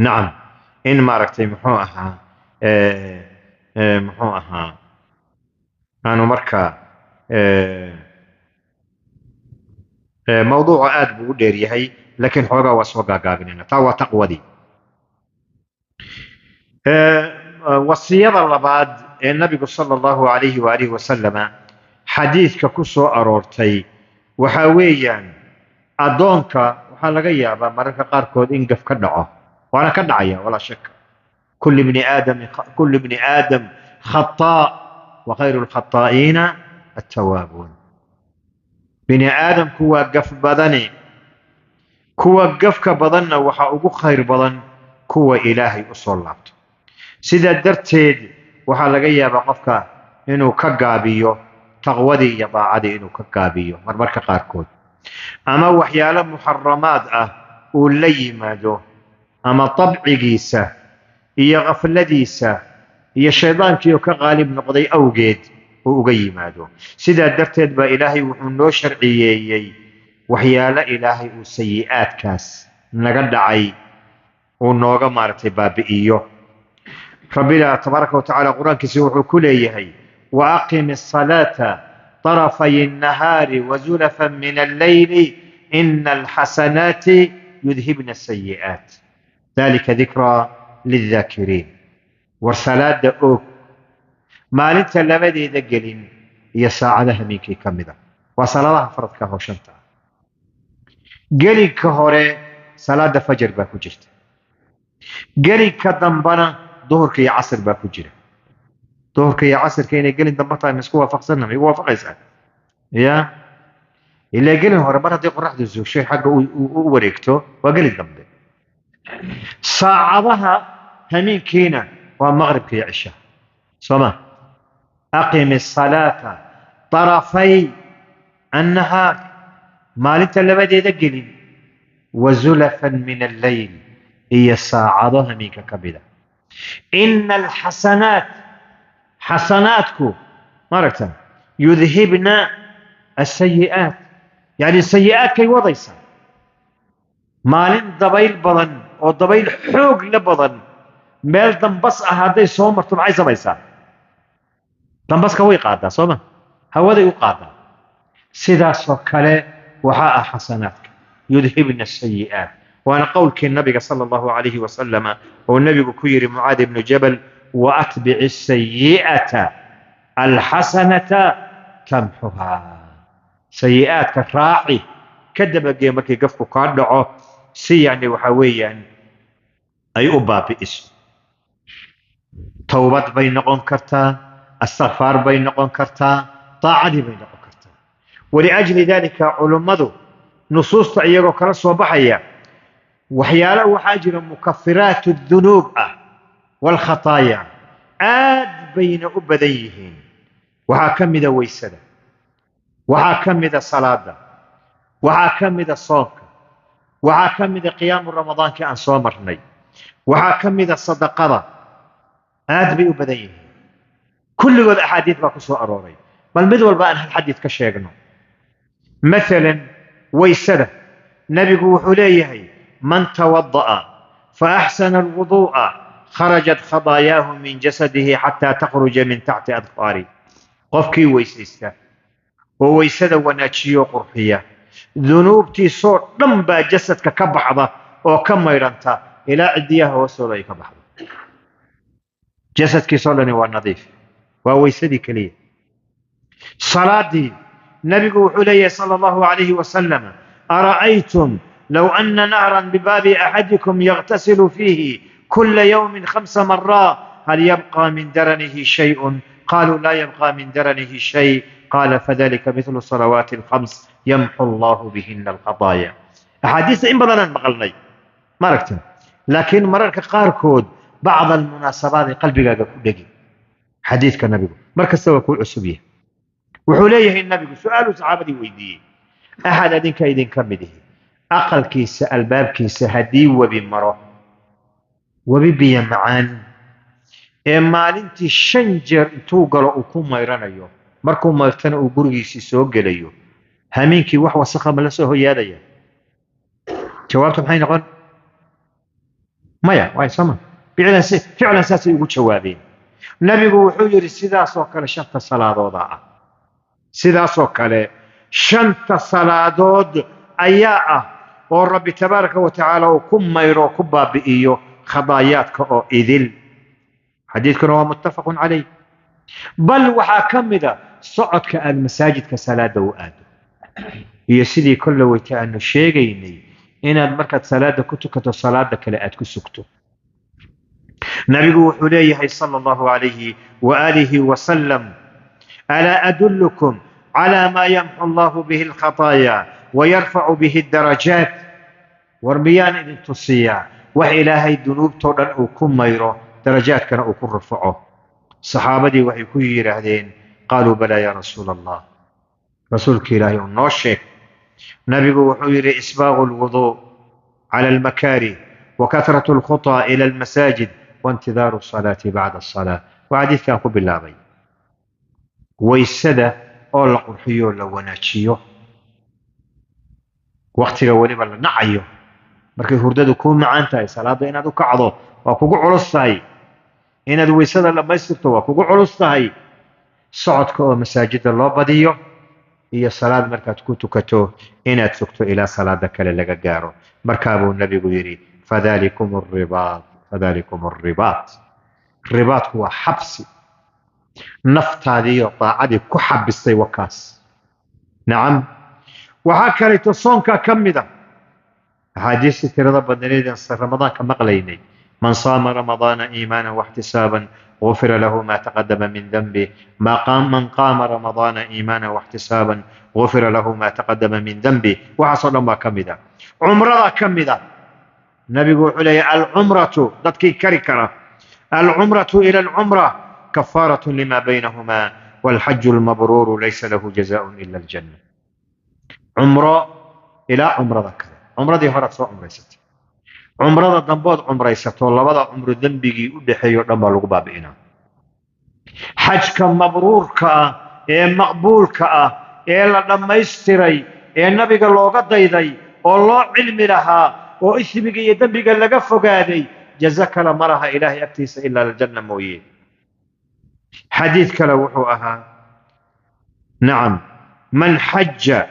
Speaker 1: nacam in maaragtay muxuu ahaa aanu marka موضوع آد بودير يهي لكن حوغا واسوغا غاغنين تاوى تقوى وصية اللباد النبي صلى الله عليه وآله وسلم حديث ككسو أرورتي وحاويا أدونك وحالغيا بمركة قاركود إنقف كدعو وأنا كدعيا ولا شك كل ابن آدم خطاء وخير الخطائين التوابون بني آدم كوا قف بدني كوا قف كبدنا وحا خير بدن كوا إلهي أصلات سيدا درتيد وحا لغايا بقفك إنو كقابيو تغودي يضاعدي إنو كقابيو مرمرك قاركود أما وحيالا محرمات ولي مادو أما طبع جيسا إيا غفل ديسا إيا شيطان كيو كغالب نقضي أوجيد وقيماده سيدا درتد با إلهي وحنو شرعيي وحيالا إلهي وسيئات كاس نقد عي ونوغا مارتي بابئيو ربنا تبارك وتعالى قرآن كسيوح كليهي وأقم الصلاة طرفي النهار وزلفا من الليل إن الحسنات يذهبن السيئات ذلك ذكرى للذاكرين والصلاة دقوك maalinta labadeeda gelin iyo saacadaha habeenkii ka mid ah waa salaadaha faradka hawshanta gelinka hore صلاة فجر باكو جرت قلي كدنبنا ظهر كي عصر باكو جرت ظهر كي عصر كيني قلي دنبطها مسكوها فقصرنا ما يوافق يسأل يا إلا قلي هو ربنا دي قرح دي الزوشي حقه وريكتو وقلي دنبه صاعدها همين كينا ومغرب كي عشاء صمة أقم الصلاة طرفي النهار مالنت اللي بدي يدقلي وزلفا من الليل هي صاعدها منك كبدا إن الحسنات حسناتكو مرة يذهبن السيئات يعني السيئات كي وضيسا مالين ضبيل بضن أو ضبيل حوق لبضن ميل دنبس هذا صومر تبعي سبيسا دنبس كوي قادا صومه هو ذا يقادا سيدا سوكالي وحاء حسناتك يذهبن السيئات وانا قول النبي صلى الله عليه وسلم والنبي كير معاذ بن جبل واتبع السيئة الحسنة تمحها سيئات كراعي كدب جيمك يقفوا كادعو سي يعني وحويا اي ابا باسم توبة بين نقون كرتا استغفار بين نقون كرتا طاعة بين نقون كرتا ولأجل ذلك علماء نصوص تعيقوا كرس وبحيا وحيالا وحاجر مكفرات الذنوب والخطايا آد بين أبديهن وحاكم ذا ويسدا وحاكم ذا صلاة وحاكم ذا صوم وحاكم ذا قيام رمضان كأن صومرني وحاكم ذا الصدقة آد بين أبديهن كل ذا الأحاديث باكسوا أروري بل مدول بأن الحديث كشيغنو مثلا ويسدا نبي وحليه من توضأ فأحسن الوضوء خرجت خطاياه من جسده حتى تخرج من تحت أظفاره قفكي ويسيستا وويسدا وناتشيو قرحية ذنوبتي صور لمبا جسدك كبحضة وكما يرنتا إلى عديها وصولي كبحضة جسدك صولني والنظيف وويسدي كليه صلاتي نبي وحليه صلى الله عليه وسلم أرأيتم لو أن نهرا بباب أحدكم يغتسل فيه كل يوم 5 مرات هل يبقى من درنه شيء؟ قالوا لا يبقى من درنه شيء قال فذلك مثل الصلوات ال5 يمحو الله بهن الخطايا أحاديث إن بدنا مقلني ما ركتم لكن مررك قاركود بعض المناسبات قلبي دقي حديث كان نبي مركز سوى كل أسبوعية وحليه النبي سؤال صحابتي ويديه أحد أدينك إذن كمده أقل كيس الباب كيس هدي وبمره وببيا معان إما أنت شنجر توقر وكم يرانيو مركم ما يفتنوا قرقيسي سوق ليو همينكي وحوى سخم لسه ياديا جوابتم حين قال مايا واي سما فعلا ساسي يقول جوابين النبي يقول حجر السيدا سوكال شنط الصلاة وضاعة سيدا سوكال شنط الصلاة أياء والرب تبارك وتعالى وكم ما يرو كبا بإيو خضاياتك أو إذل حديثك هو متفق عليه بل وحاكم ذا صعد كالمساجد كصلاة وآد هي سيدي كل ويتا أنه شيغيني إن المركة صلاة كتك صلاة كلاءات كسكتو نبي وحليه صلى الله عليه وآله وسلم ألا أدلكم على ما يمحو الله به الخطايا ويرفع به الدرجات وربيان إذن تصيا وإلهي الذنوب تودن أكون ميرو درجات كان أكون رفعه صحابتي وحي كير هذين قالوا بلى يا رسول الله رسولك إلهي النوشي نبي وحير إسباغ الوضوء على المكاره وكثرة الخطى إلى المساجد وانتظار الصلاة بعد الصلاة وحديث كان قبل الله ويسدى أولا قرحيو لو ناتشيو وقتiga waliba la nacayo markay hurdadu ku macaan tahay salaada inaad u kacdo waa kugu culus tahay inaad weysada la maystirto waa kugu culus tahay socodka oo masaajida loo badiyo iyo salaad markaad ku tukato inaad sugto ilaa salaada kale laga gaaro markaa buu nabigu yiri fadhalikum ar-ribat ribatku waa xabsi naftaadii iyo taacadii ku xabistay wakaas nacam وهكذا تصونك كمدا أحاديث ترى بدنيد رمضان كما قليني من صام رمضان إيمانا واحتسابا غفر له ما تقدم من ذنبه من قام رمضان إيمانا واحتسابا غفر له ما تقدم من ذنبه وحصل ما كمدا عمره كمدا النبي يقول عليه العمرة ضدك كركرة العمرة إلى العمرة كفارة لما بينهما والحج المبرور ليس له جزاء إلا الجنة. عمرة إلى عمرة ذكر عمرة دي هرت عمرة ست عمرة ضمبود عمرة ست والله وضع عمر ذنبي ودحي رب الغباب إنا حج كمبرور كا مقبول كا لما يستري النبي قال له قد يدي والله علم لها وإثمك يدنبك لقفك هذه جزاك لمرها إلهي أكتيس إلا الجنة مويه حديث كلوحوها نعم من حج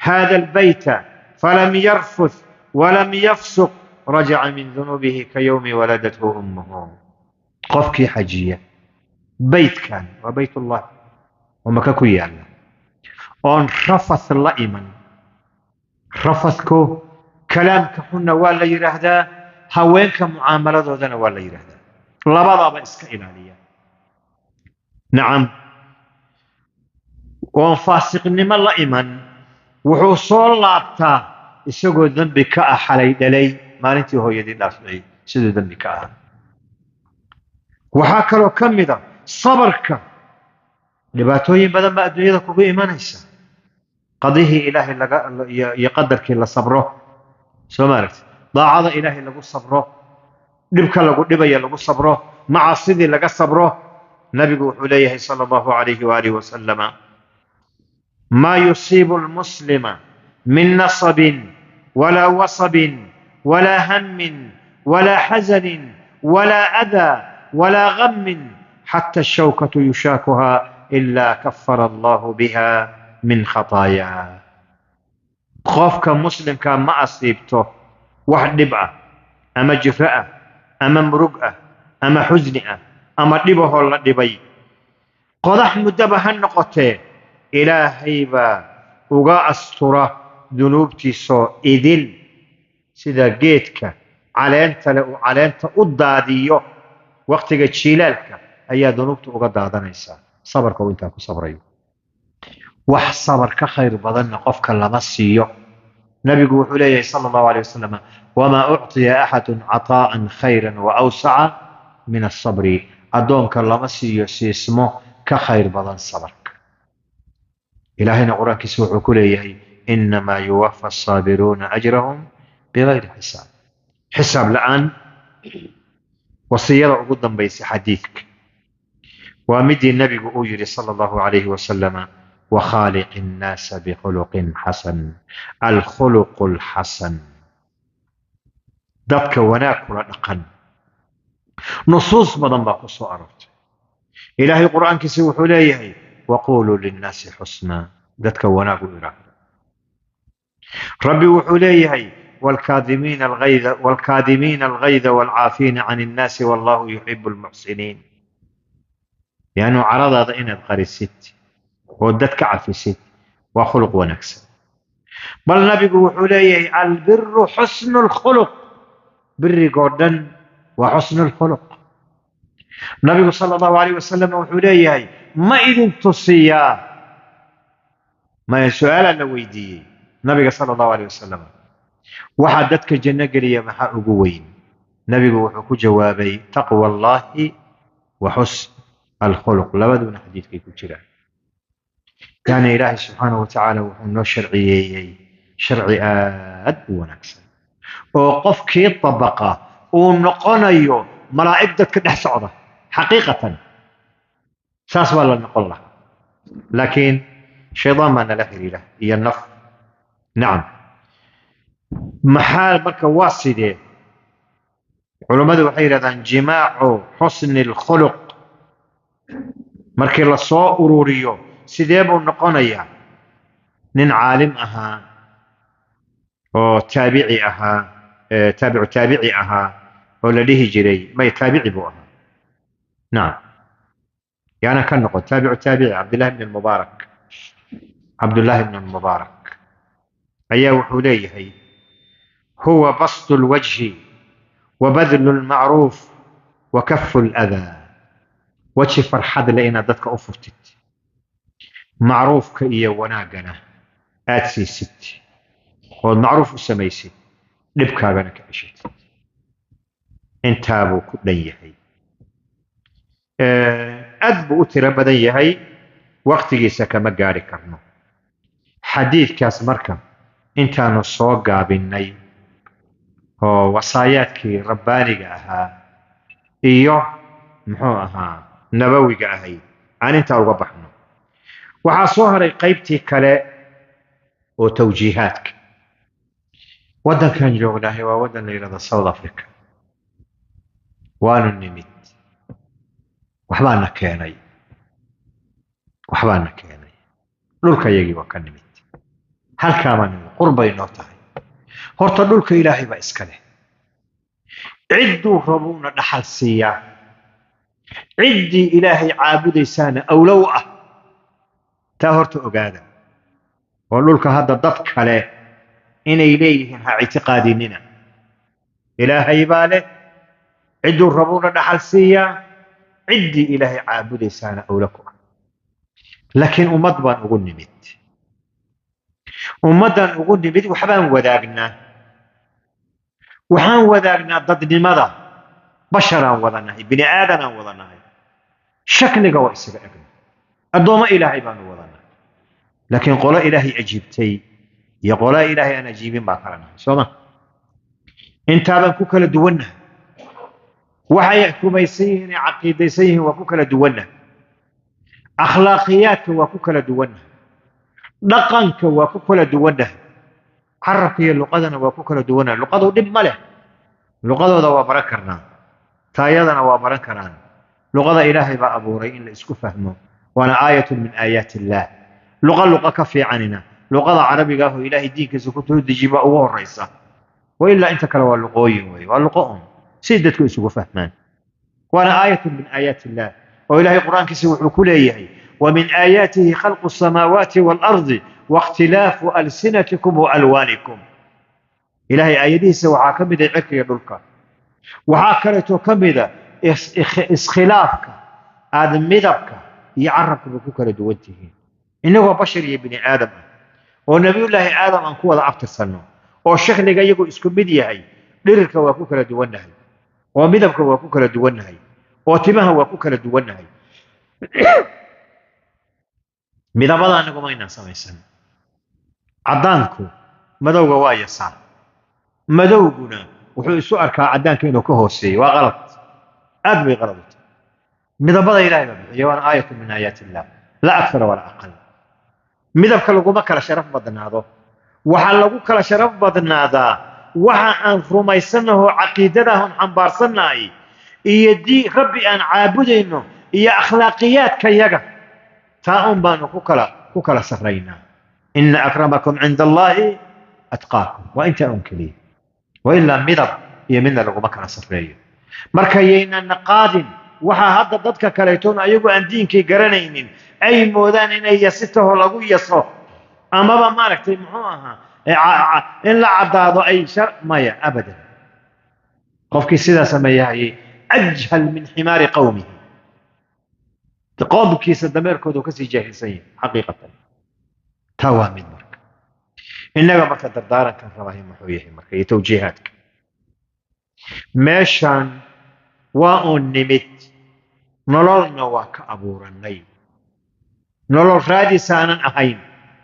Speaker 1: هذا البيت فلم يرفث ولم يفسق رجع من ذنوبه كيوم ولدته أمه قفك حجية بيت كان وبيت الله ومكاكو يالا أن رفث لئما رفثكو كلامك حنا ولا يرهدا هوينك معاملة ذودنا ولا يرهدا لبضا بإسك إلالية نعم وفاسق نما لئما وحصول لابتا isagoo dambi ka ah xalay dhalay maalintii hooyadii dhaafay sidoo dambi ka ah waxa kale oo kamida sabarka dhibaatooyin badan baa adduunyada kugu imanaysa qadihi ilaahi laga iyo qadarkii la sabro soomaarti daacada ilaahi lagu sabro dhibka lagu dhibaya lagu sabro macaasidii laga sabro nabigu wuxuu leeyahay sallallahu alayhi wa alihi wa sallama ma yusibu al-muslima من نصب ولا وصب ولا هم ولا حزن ولا أذى ولا غم حتى الشوكة يشاكها إلا كفر الله بها من خطايا خوفك مسلم كان ما أصيبته واحد دبعة أما جفاء أما مرقة أما حزنة أما دبه الله دبي قضح مدبها النقطة إلهي با وغا أسطره ذنوبتيسو إذن سيدا جيتك علانت أداديو وقتك تشيلالك أيا ذنوبتو أدادانيسا صبرك وإنتاكو صبريو وح صبرك خير بدن قفك لمسيو نبي قول صلى الله عليه وسلم وما أعطي أحد عطاء خيرا وأوسع من الصبر أدونك لمسيو سيسمو كخير بدن صبرك إلهنا قرآن كسوح كليه إنما يوفى الصابرون أجرهم بغير حساب حساب الآن وصيّر قدام بيس حديثك ومدي النبي أجري صلى الله عليه وسلم وخالق الناس بخلق حسن الخلق الحسن ذاتك وناكل أقل نصوص بدن باقص وأرد إلهي القرآن كسوح ليه وقولوا للناس حسنا ذاتك وناكل إراد ربي وحليه والكاظمين الغيظ والعافين عن الناس والله يحب المحسنين يعني عرض هذا إن أذكر الست ودتك عفي ست وخلق ونكسب بل نبي وحليه البر حسن الخلق بر جوردن وحسن الخلق النبي صلى الله عليه وسلم وحليه ما إذن تصيا ما سؤال لويدي نبي صلى الله عليه وسلم وحدتك الجنة قرية محا أقوين نبي وحكو جوابي تقوى الله وحسن الخلق لابد من حديثك كتير يعني إلهي سبحانه وتعالى وحنو شرعي آد ونكسر وقف كي طبقة ونقنيو ملائكتك كده صعدة حقيقة ساس ولا نقول له لكن شيطان ما نلهي له هي النفس نعم محال مركا واسده علماء وحيرة جماع حسن الخلق مركا لصو أروريو سيديبو نقونيا نين عالم أها أو تابعي أها تابعي أها ولا ليه جري ما يتابعي بوها نعم يعني كان نقول تابعي عبد الله بن المبارك أيا وحوليه هو بسط الوجه وبذل المعروف وكف الأذى. وجه فرحد لئنا دتك أفرتت معروف كإيا وناقنا آتسي ستي والمعروف السميسي نبكى بنك عشت انتابو كدنيهي أدبو أترى بدنيهي وقت جيسك مقاري كرنو حديث كاس مركب انتانو صوقا بالني وصاياتك رباني أها إيوه محو أها نبوي أهي عن انت وقبحنا وحاصوها قيبتي كلا وتوجيهاتك ودن كان جوغناه وودن إلى ساوث أفريقيا وانو النميت وحبانا كيني لولك يجي وكان نميت هل كامان قربي نوتاي هورتا لولك إلهي بإسكاله عدوا ربونا نحل سيا عدي إلهي عابدي سانا أولوأه تاهرت أقادا ولولك هذا ضدك عليه إن إليهن اعتقاديننا إلهي باله عدوا ربونا نحل سيا عدي إلهي عابدي سانا أولوكم لكن أمضبا أقول نمت وحبان وذاقنا ضد لماذا بشرا وضناهي بني آدنا وضناهي شكل قوى إسرائيل الدوم إلهي بانو وضنا لكن قول إلهي أجيبتي يقول إلهي أنا أجيبين باكرنا سوما انت هذا كوكا لدونا وحيحكم يسيه عقيدة يسيه وكوكا لدونا أخلاقيات وكوكا لدونا لقنك وكوكا لدونا عرفي اللقادنا وكوكا لدونا لقادو دب ماله لقادو دوا بركرنا تايدنا وبركرنا لقاد إلهي بأبوري إن اسكو فهمه وانا آية من آيات الله لغة كفي عننا لغة عربي قاله إلهي دينك سكوتو دجيبا أوه الرئيسة وإلا أنت كلا واللقوي واللقوهم سيدتك اسكو فهمان وانا آية من آيات الله وإلهي قرآن كسوح كل أيهي ومن آياته خلق السماوات والأرض واختلاف ألسنتكم وألوانكم إلهي آياته سوحا كمدا يعكي يدلك وحاكرته كمدا اسخلافك آدم مدبك يعرفك بكوكا لدوته إنه بشر يا ابن آدم ونبي الله آدم أن كوضا أفتر سنه والشكل يقول اسكو بديهي لرك وكوكا لدونه ومدبك وكوكا لدونه وتمها وكوكا لدونه مدبضا أنكم أين سميسان عدانكو مدوغا وايسان مدوغنا وحو سؤالك عدانك إنه كهوسي وغلط أدبي غلط مدبضا إلهي ببي يوان آية من آيات الله لا أكثر ولا أقل midabka laguma kala sharaf badnaado waxa lagu kala sharaf badnaadaa waxa aan rumaysanaho caqiidadahan xambaarsanay iyo rabbi aan caabudayno iyo akhlaaqiyadka yaga taa baan ku kala sarreynaa inna akramakum inda allahi atqaakum wa anta unkili wa illa midab iyo midna laguma kala sarreeyo marka yeena naqaadin waxa hadda dadka kaleetoon ayagu aan diinkay garanaynin أي مودان إن يسته لغو يسو أما ما ركتي محوها إن لا عداد أي شر ما يا أبدا قفك سيدا سميه أجهل من حمار قومه تقوم كيس الدمير كودو كسي جاهزين حقيقة توا من مرك إنما مرك دردارا كان رواهي محويه مرك يتوجيهاتك ماشان وأن نمت نلالنا واك أبورا نيم nolol raadis aanan ahayn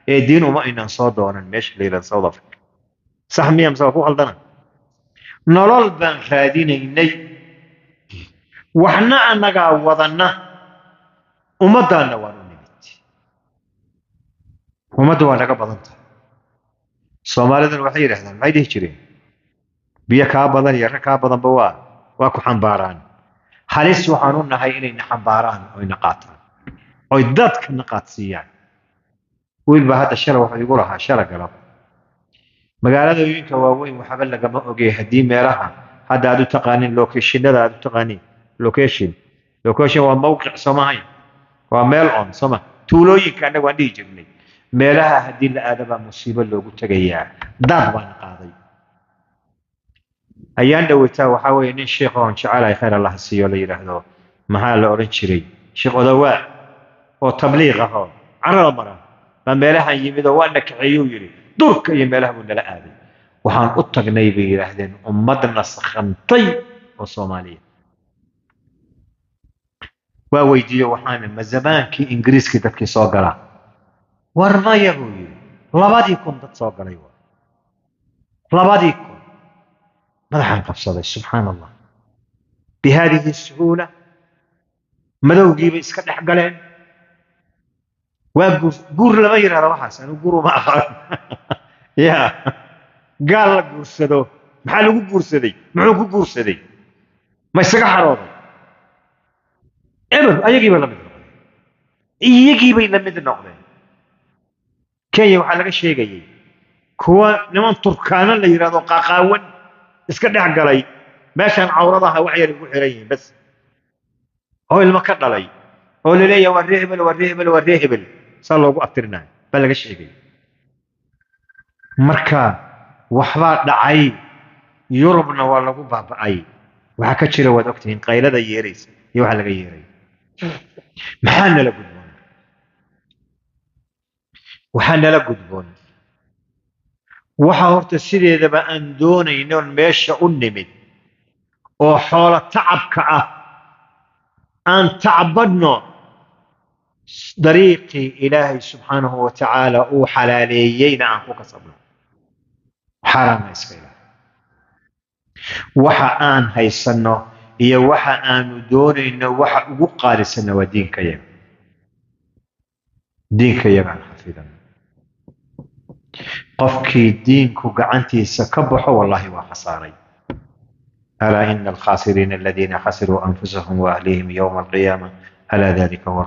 Speaker 1: ee diin uma inaan soo doonan meesha leeyahay South Africa sax miyam soo ku khaldana nolol baan raadinaynay waxna anaga wadana umadana waan nimid umadu waa laga badan tahay Soomaalidu waxay yiraahdaan maxay dhihi jireen biyo ka badan iyo rag ka badan ba waa ku xambaaraan halis waxaan u nahay inay xambaaraan oo ina qaataan أو يدك نقاطية ويبقى هذا الشرع ويقولها شرع قلب مقالة يوين كواوين وحبل لك ما أوجي هدي مراها هذا تقانين لوكيشن هذا تقانين لوكيشن وموقع سماعي وميل أون سما تولوي كأنه ودي جبني مراها هدي الأدب مصيبة لو قلت جيا ضربة قاضي أيان دويتا وحاوي إن الشيخ وإن شاء خير الله السيو لي له محل أورنشري شيخ دواء أو تبليغ هو عرى المرة من بيلها يمد وأنك عيويري درك يملها من لا آدي وحان أطق نيبي لهذين أمدنا سخنطي وصومالية وويدي وحان ما زمان كي إنجليز كي تبكي صوغرا ورما يبوي لبادي كنت تصوغرا يوا لبادي كنت ماذا حنقف سبحان الله بهذه السهولة مدو جيب اسكت حقلين وقف قور لما يرى روحاس أنا قورو ما أخذ يا قال لك قور سدو محلو قور سدي معلو قور سدي ما يسقى حراضي إبر أيجي بلا مثل يجي بلا مثل نقطة كي يوحى الشيء جاي كوا نمان تركانا اللي يرادو قاقاون اسكت حقلي ماشان عورضها وعير الوحرين بس هو المكان علي هو اللي لي والرهبل صار له أكترنا بلغ الشيء مركا وحبا دعي يربنا ولا بابا أي وحكتشر ودكتين قيل ذا يريس يوحى لك يري محل لا قدبون وحنا لا قدبون وحورت السيري إذا بأن دون ينون ماشا أنمد وحول تعبك أن تعبدنا طريقي إلهي سبحانه وتعالى أو حلاليين عنكو كسبنا حرام يسكيلا وحا آن هيسنو إيا وحا آن دون إنه وحا وقال سنة ودينك يم دينك يم عن حفيدا قفكي دينكو قعنتي سكبحو والله وخساري ألا إن الخاسرين الذين خسروا أنفسهم وأهليهم يوم القيامة ألا ذلك هو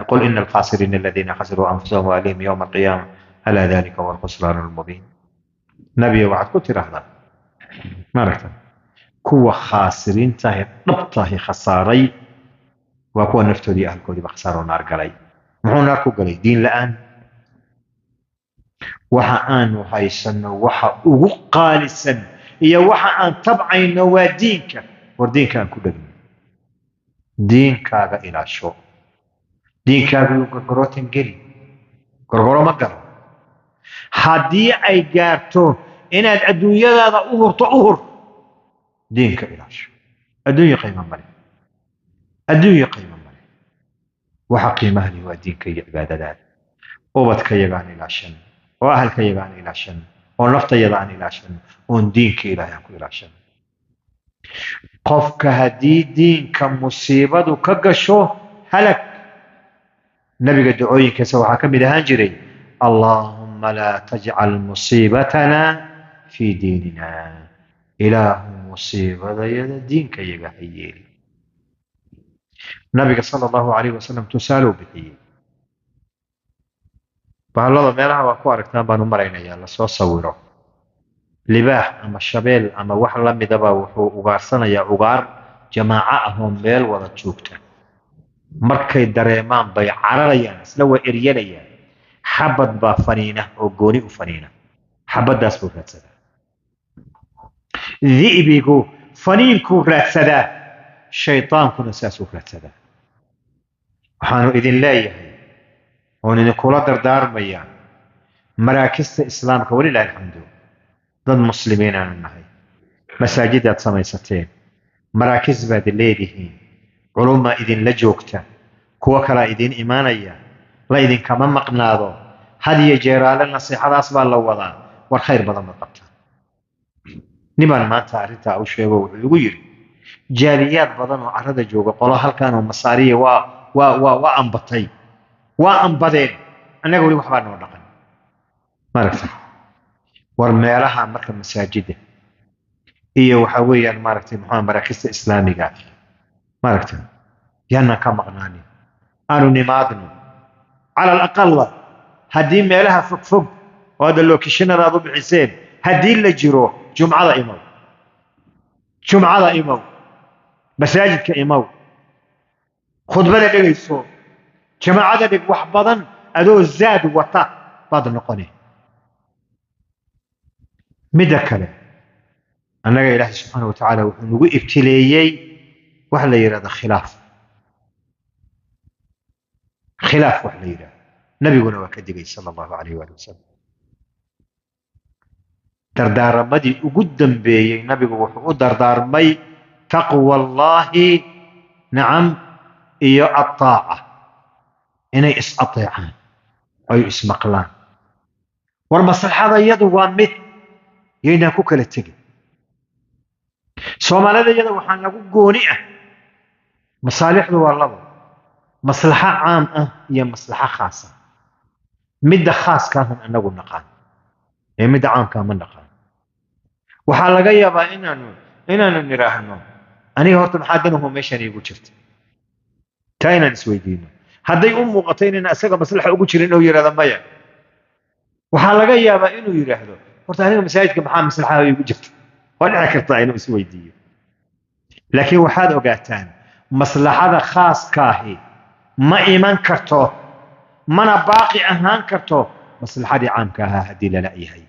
Speaker 1: قل إن الخاسرين الذين خسروا أنفسهم وأهليهم يوم القيامة ألا ذلك هو الخسران المبين نبي وعد كتير هذا ما ركت كوا خاسرين تاهي نبطه خساري وكوا نفتدي أهل كودي بخساروا نار قلي محو نار كو قلي دين لآن وحا آن وحا يسن وحا أغقال السن إيا وحا أن تبعين ودينك وردينك أن كدقني دينك هذا إلى شو دينك هذا يقرقرات انجلي قرقرة مقر هدي أي قارتو إن الدنيا هذا أهر دينك إلى شو الدنيا قيمة مالي الدنيا قيمة مالي وحقيمة لي ودينك يعباد ذلك وبدك يبعني إلى شن وأهلك يبعني إلى شن ونفط يبعني إلى شن ودينك إلى شن قفك هدي دينك مصيبة كقشو هلك نبي قد دعويك سوى حكم الهانجري اللهم لا تجعل مصيبتنا في ديننا إله مصيبة يد دينك يقحيلي نبي صلى الله عليه وسلم تسالوا به فهالله ميلها وكوارك تنبا نمرين يلا سو صوره libaax ama shabeel ama wax la midaba wuxuu ugaarsanayaa ugaar jamaaca ah oo meel wada joogta markay dareemaan bay cararayaan isla way eryanayaan xabad baa faniina oo gooni u faniina xabadaas buu raadsadaa di'bigu faniinkuu raadsadaa shaytaankuna saasuu raadsadaa waxaanu idin leeyahay oon idinkula dardaarmayaa maraakista islaamka walilaahi alxamdu ضد مسلمين أنا النهي مساجد سميستين مراكز بعد الليلين علوم إذن لجوكتا كوكلا إذن إيمانيا لا إذن كمان مقناضو هذه جيرال النصيحة أصبح الله وضع والخير بدل ما قبتا نبان ما تعرفت أو شيء ويقول جاليات بدن وعرض جوكا قالوا هل كانوا مصارية وأنبطي وأنبطين أنا أقول وحبان ونقل ما رفت warmeelaha marka masaajida iyo waxa weeyaan maaragtay maxaa maraakista islaamiga maaragtay yana ka maqnaani aanu nimaadno على الأقل هدي meelaha fog fog oo hada lookishinada aad u bixiseen hadii la jiro jumcada imaw masaajidka imaw khudbada dhageyso jamaacada dhig wax badan adoo zaad wata baad noqonay midda kale annaga ilaahay subxaana wa tacaala wuxuu nagu ibtileeyey wax la yidhahdo khilaaf wax la yidhahdo nabiguna waa ka digay sala allahu calayh waali wasalam dardaaramadii ugu dambeeyey nabigu wuxuu u dardaarmay taqwa allahi nacam iyo ataaca inay is ateecaan ay ismaqlaan war maslaxada iyadu waa mid yaynaan ku kala tegin soomaalida iyada waxaa nagu gooni ah masaalixdu waa labo maslaxo caam ah iyo maslaxo khaas ah midda khaaska ahan anagu naqaan ee midda caamkaa ma naqaan waxaa laga yaabaa inaanu nidhaahno aniga horta maxaa danuhu meeshan iigu jirta taa inaan isweydiino hadday u muuqato inayna isaga maslaxa ugu jirin inuu yidhahdo maya waxaa laga yaabaa inuu yidhaahdo horta aniga masaajidka maxaa maslaxaha iigu jirta waa dhici kartaa inuu isweydiiyo laakiin waxaad ogaataan maslaxada khaaskaahi ma iman karto mana baaqi ahaan karto maslaxadii caamka ahaa haddii lala yahay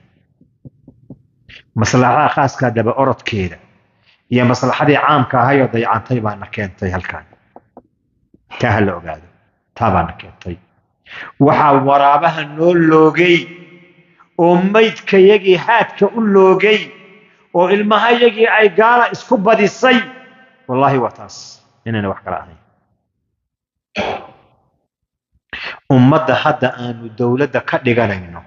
Speaker 1: maslaxada khaaskaa daba orodkeeda iyo maslaxadii caamka ahayoo dayacantay baana keentay halkan taa ha la ogaado taa baana keentay waxaa waraabaha noo loogay oo maydkayagii haadka u loogay oo ilmahayagii ay gaala isku badisay wallaahi waa taas inayna wax kala ahayn ummadda hadda aanu dowladda ka dhiganayno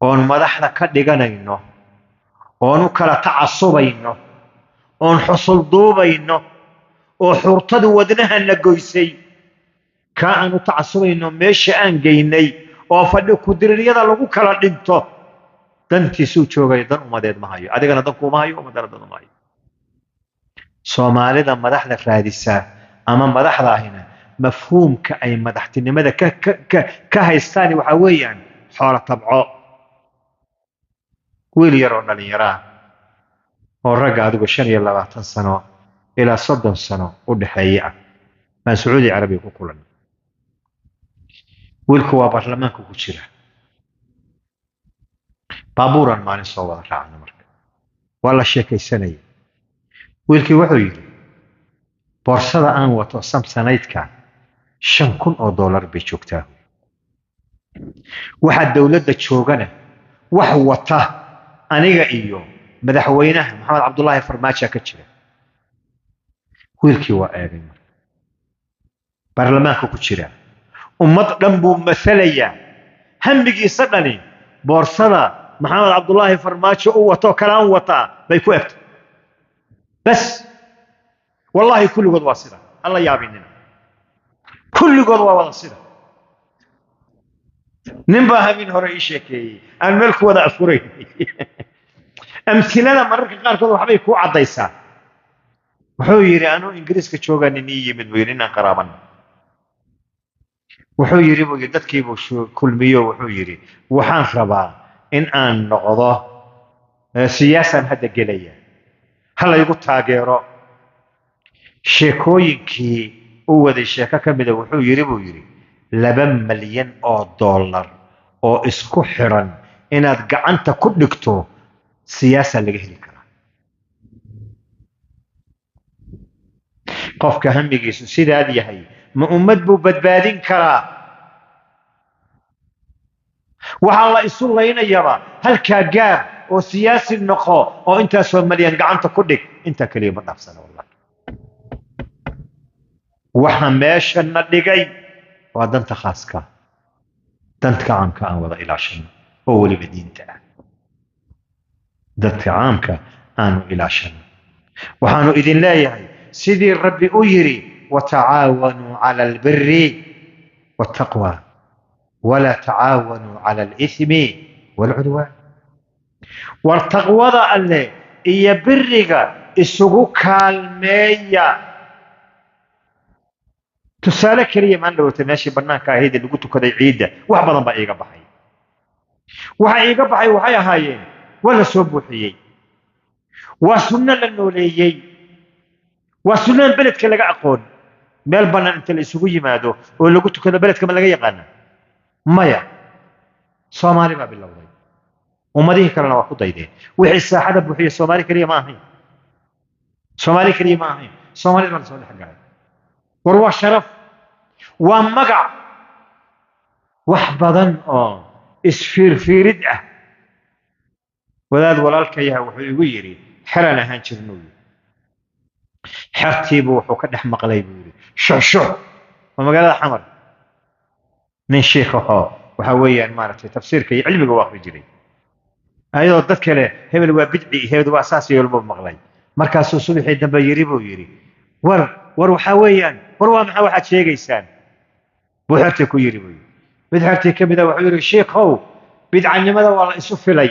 Speaker 1: oon madaxda ka dhiganayno oon u kala tacasubayno oon xusul duubayno oo xurtadu wadnahana goysay kaa aan u tacasubayno meesha aan geynay oo fadhi ku-diriiryada lagu kala dhinto dantiisuu joogay dan ummadeed ma hayo adigana dankuuma hayo ummaddana dan uma hayo soomaalida madaxda raadisaa ama madaxdaahina mafhuumka ay madaxtinimada ka haystaan waxaa weeyaan xoolo tabco wiil yar oo dhallinyaraa oo ragga adigu 25 sano ilaa 30 sano u dhexeeya ah baan sacuudi carabiga ku kulanay wiilku waa baarlamaanka ku jira baabuuran maalin soo wada raacna marka waa la sheekaysanaya wiilkii wuxuu yidhi boorsada aan wato samsanaydka $5,000 bay joogtaa waxaa dowladda joogana wax wata aniga iyo madaxweynaha maxamed cabdullaahi farmaajo ka jira wiilkii waa eegay marka baarlamaanka ku jira ummad dhan buu masalayaa hambigiisa dhani boorsada maxamed cabdullaahi farmaajo u wato kalaan wataa bay ku egtay bas wallaahi kulligood waa sida alla yaabinina kulligood waa wada sida nin baa habeen hore ii sheekeeyey aan meel ku wada afurayn amsilada mararka qaarkood waxbay ku caddaysaa wuxuu yidhi anuu ingiriiska joogaa nin ii yimid buu yidhi inaan qaraaban wuxuu yidhi buu yidhi dadkiibuu kulmiyo wuxuu yidhi waxaan rabaa in aan noqdo siyaasaan hadda gelaya ha laygu taageero sheekooyinkii u waday sheeko ka mida wuxuu yidhi buu yidhi $2 milyan oo isku xiran inaad gacanta ku dhigto siyaasaa laga heli karaa qofka hamigiisu sidaad yahay ma ummad buu badbaadin karaa waxaa la isu laynayaba halkaa gaar oo siyaasi noqo oo intaasoo malyan gacanta ku dhig intaa keliya ma dhaafsana wallahi waxa meeshana dhigay waa danta khaaska danta caamka aan wada ilaashano oo weliba diinta ah danta caamka aanu ilaashano waxaanu idin leeyahay sidii rabbi u yidhi watacaawanuu cala albiri waataqwa walaa tacaawanuu cala alithmi waalcudwaan war taqwada alle iyo biriga isugu kaalmeeya tusaale keliya maan dhawata meeshii bannaanka ahayd ee lagu tukaday ciidda wax badan baa iiga baxay waxa iiga baxay waxay ahaayeen waa la soo buuxiyey waa sunno la nooleeyey waa sunnaan beledka laga aqoon meel bannaan inta la isugu yimaado oo lagu tukado beledka ma laga yaqaana maya soomaali baa bilowday ummadihii kalena waa ku daydeen wixii saaxada buuxiya soomaali keliya ma ahayn soomaali keliya ma ahayn soomaalida baa lasoo dhex galay war waa sharaf waa magac wax badan oo isfiirfiirid ah wadaad walaalkayaha wuxuu igu yidhi xeran ahaan jirnuu yidhi xertiibuu wuxuu ka dhex maqlay buu yidhi shuxshuux waa magaalada xamar nin shiikahoo waxa weeyaan maaragtay tafsiirka iyo cilmiga u akri jiray ayadoo dad kale hebel waa bidci hebel waa saas iyo walba maqlay markaasuu subaxii dambe yiri buu yidhi war waxaa weeyaan war waa maxaa waxaad sheegaysaan buu xertii ku yidhi buu yidhi mid xertii ka mid a wuxuu yidhi shiikhow bidcanimada waa la isu filay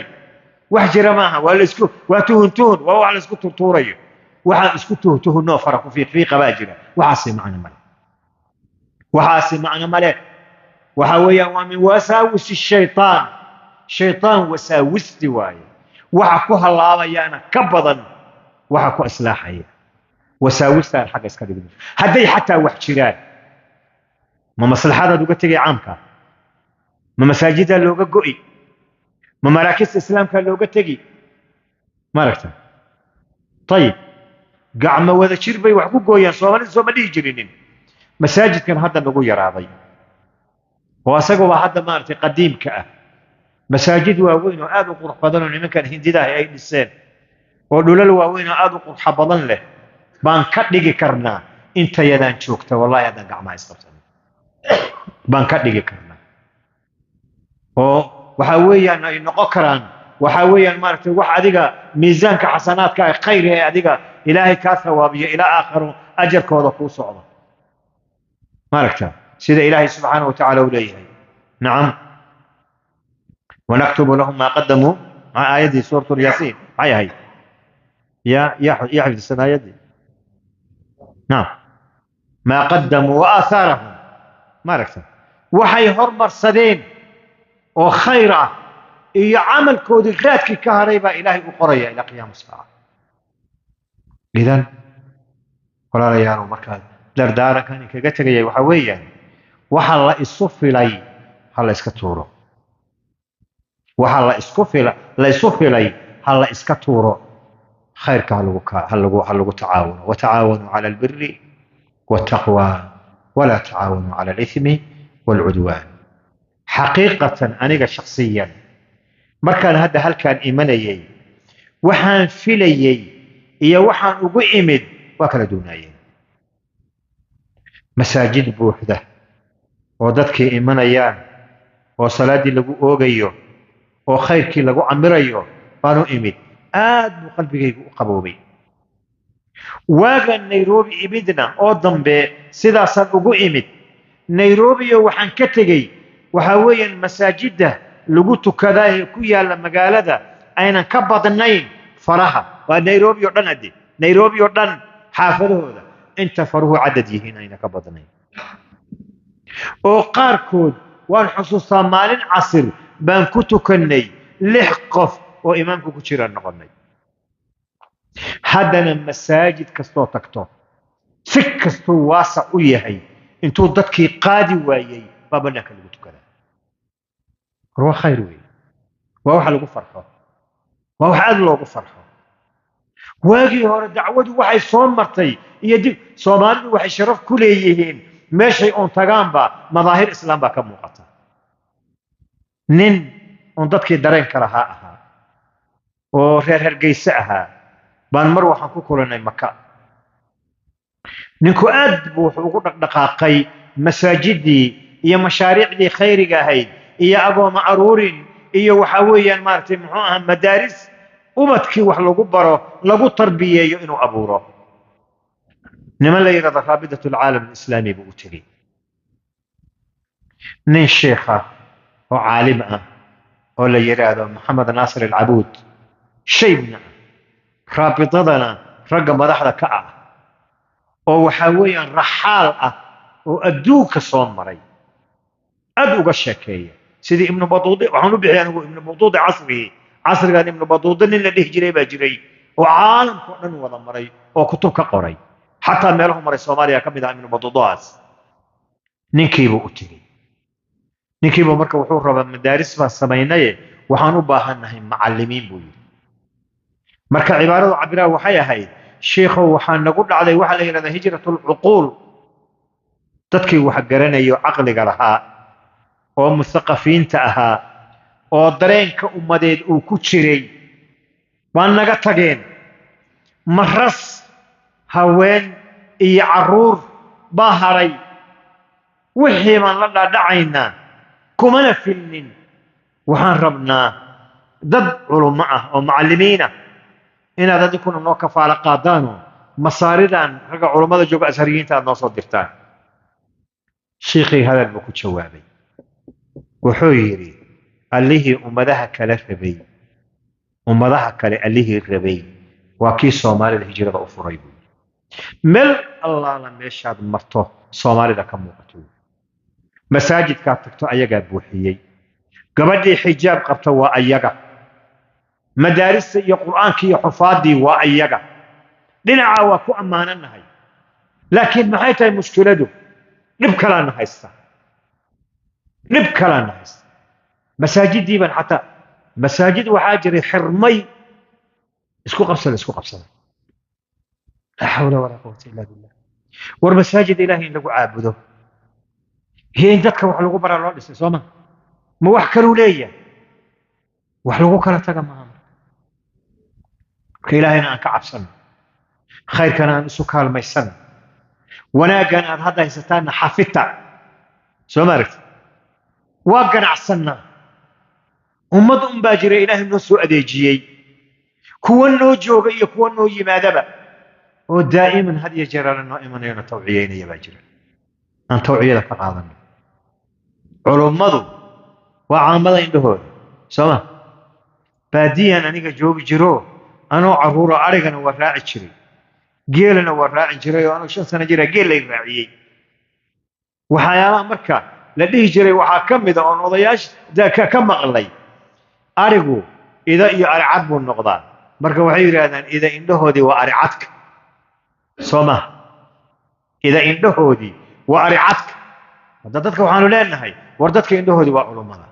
Speaker 1: wax jira maaha waa tuhun waa wax la isku turtuurayo waxaan isku tuhunoo fara ku fiiqa baa jira waxaasi macno male waxaasi macno male waxa weeyaan waa min wasaawisi shaytaan wasaawisti waaye waxa ku halaabayaana ka badan waxa ku islaaxaya wasaawistaan xagga iska dhigno hadday xataa wax jiraan ma maslaxadaad uga tegay caamka ma masaajida looga go'i ما مراكز الإسلام كان لو قتقي ما ركتها طيب قعمة وذا شربي وحقوق قويا صومالي يجرينين مساجد كان هذا نقول يا راضي واسقوا هذا مارتي قديم كأه مساجد واوين وآذوا قرح بدلون لمن كان هندي ده أي لسان ولولا الواوين وآذوا قرح بدلون له بان كتلقي كرنا انت يدان شوكتا والله يدان قعمة يستبسني بان كتلقي كرنا waxa weeyaan ay noqon karaan waxa weeyaan maartay wax adiga miisaanka xasanaadka ay khayr ee adiga ilaahay ka thawaabiyo ila aakhiro ajarkooda ku socdo maaragta sida ilaahay subhanahu wa ta'ala u leeyahay nacam ونكتب لهم ما قدموا مع آية سورة الياسين هاي يا حفظ السنة يدي نعم ما قدموا وآثارهم ماركتا وحي هرمر سدين وخيرا يعمل كودكات كي كهريبا إلهي وقرية إلى قيام الساعة إذن ولا ريال ومكان دردارة كان كجتري وحويا وحلا الصف لي حلا إسكتورو وحلا إسكفلا لا يصف لي حلا إسكتورو خير هلقوا تعاونوا وتعاونوا على البر والتقوى ولا تعاونوا على الإثم والعدوان حقيقة أنا شخصيا مركان هذا هل كان إيمانيي وحان فيليي إيا وحان أقو إيمد وكلا دونايي مساجد بوحدة وددك إيمانيان وصلاة لغو أوغيو وخيرك لغو عمريو بانو إيمد آد قلبي قبوبي واغا نيروبي إيمدنا أوضن بي سيدا سان أقو إيمد نيروبي وحان كتغي وحاويا مساجده لغوتو كذا كويا لمقالة أين كبض النين فرها ونيروبي يردن أدي نيروبي يردن حافظه هذا انت فروه عددي هنا أين كبض النين وقاركود والحصوصا مال عصر بانكوتو كني لحقف وإمامكو كتير النغني هذا المساجد كستو تكتو سكستو واسع ويهي انتو ضدكي قادي وايي بابنك لغوتو كذا هو خير وي ووحا لغو فرحه ووحا لغو فرحه واقي هور دعوة وحي صوم مرتي يدي صومالي وحي شرف كليهين ماشي اون تغانبا مظاهر اسلام با كموقتا نين اون دادكي دارين كرهاها ورير هرقيساها بان مروحا كوكولاني مكا نينكو اد بوحو دقاقي مساجدي يا مشاريع دي خيري هيد يا أبو معرور يا وحويا مارتي محوها مدارس ومتكي وح لغو برو لغو تربية إنو أبورو نما اللي يرى رابطة العالم الإسلامي بأوتري نين شيخة وعالمة ولا يرى محمد ناصر العبود شيبنا رابطتنا رقم مدحنا كأ وحويا رحالة وأدوك صوم مري أدوك الشكية سيدي ابن بطوطة وحنو بحيانه ابن بطوطة عصر كان ابن بطوطة اللي هجري باجري وعالم كونن وضا مري وكتب كقري حتى ميلهم مري سوماليا كم إذا ابن بطوطة نيكيبو أتري نيكيبو مركا وحور ربا مدارس فالسمينية waxaan u baahannahay macallimiin buu yidhi marka cibaaradu cabbiraa waxay ahayd sheekhow waxaa nagu dhacday waxaa la yidhahdaa hijratulcuquul dadkii wax garanayo caqliga lahaa oo muthaqafiinta ahaa oo dareenka ummadeed uu ku jiray waa naga tageen maras haween iyo carruur baa haray wixii baan la dhaadhacaynaa kumana filnin waxaan rabnaa dad culummo ah oo macallimiin ah inaad adinkuna noo kafaalo qaadaanoo masaaridan ragga culummada jooga ashariyiinta aad noo soo dirtaan shiikhii hadal buu ku jawaabay wuxuu yidhi allihii ummadaha kale rabay ummadaha kale allihii rabay waa kii soomaalida hijrada u furay buu meel allaala meeshaad marto soomaalida ka muuqato masaajidkaad tagto ayagaa buuxiyey gabadhii xijaab qabta waa ayaga madaarista iyo qur'aanka iyo xufaaddii waa ayaga dhinacaa waa ku ammaananahay laakiin maxay tahay mushkiladu dhib kalaana haysta masaajiddii baan xataa masaajid waxaa jiray xirmay isku qabsada laa xawla walaa quwata illa billah war masaajid ilaahay in lagu caabudo iyo in dadka wax lagu baraa loo dhisay soo ma ma wax kaluu leeyahay wax lagu kala taga maaha marka ilaahayna aan ka cabsano khayrkana aan isu kaalmaysano wanaaggan aad hadda haysataanna xafita soo ma aragti waa ganacsannaa ummad un baa jira ilaahay noo soo adeejiyey kuwa noo jooga iyo kuwa noo yimaadaba oo daa'iman had iyo jeer alle noo imanayona tawciyeynaya baa jira aan tawciyada ka qaadano culummadu waa caamada indhahooda soo ma baadiyan aniga joogi jiro anoo carruura arigana waa raaci jiray geelana waa raaci jiray oo anuu 5 sano jira geel lay raaciyey waxyaalaha marka la dhihi jiray waxaa ka mid ah oon odayaasha ka maqlay arigu ida iyo aricad buu noqdaa marka waxay yidhaahdaan ida indhahoodii waa aricadka soo ma ida indhahoodii waa aricadka hadda dadka waxaanu leenahay war dadka indhahoodii waa culummada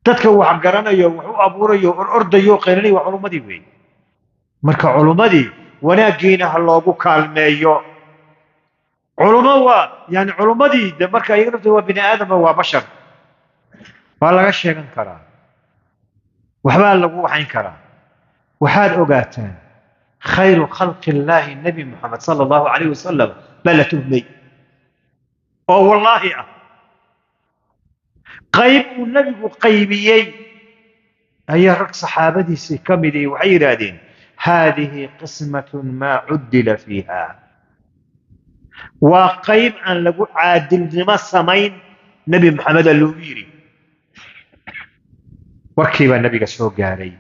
Speaker 1: dadka wax garanayo wax u abuurayo ordayo qeylanayo waa culummadii weeye marka culummadii wanaaggiina ha loogu kaalmeeyo culummo waa yani culummadii de marka iyaga naftooda waa bini aadamba waa bashar waa laga sheegan karaa waxbaa lagu waxayn karaa waxaad ogaataan khayru khalqi illaahi nabi muxamed sala allahu calayh wasalam baa la tuhmay oo wallaahi ah qayb uu nabigu qaybiyey ayaa rag saxaabadiisii ka mid ihi waxay yidhaahdeen haadihi qismatun maa cuddila fiiha waa qayb aan lagu caadilnimo samayn nebi maxameda loogu yidhi warkii baa nabiga soo gaaray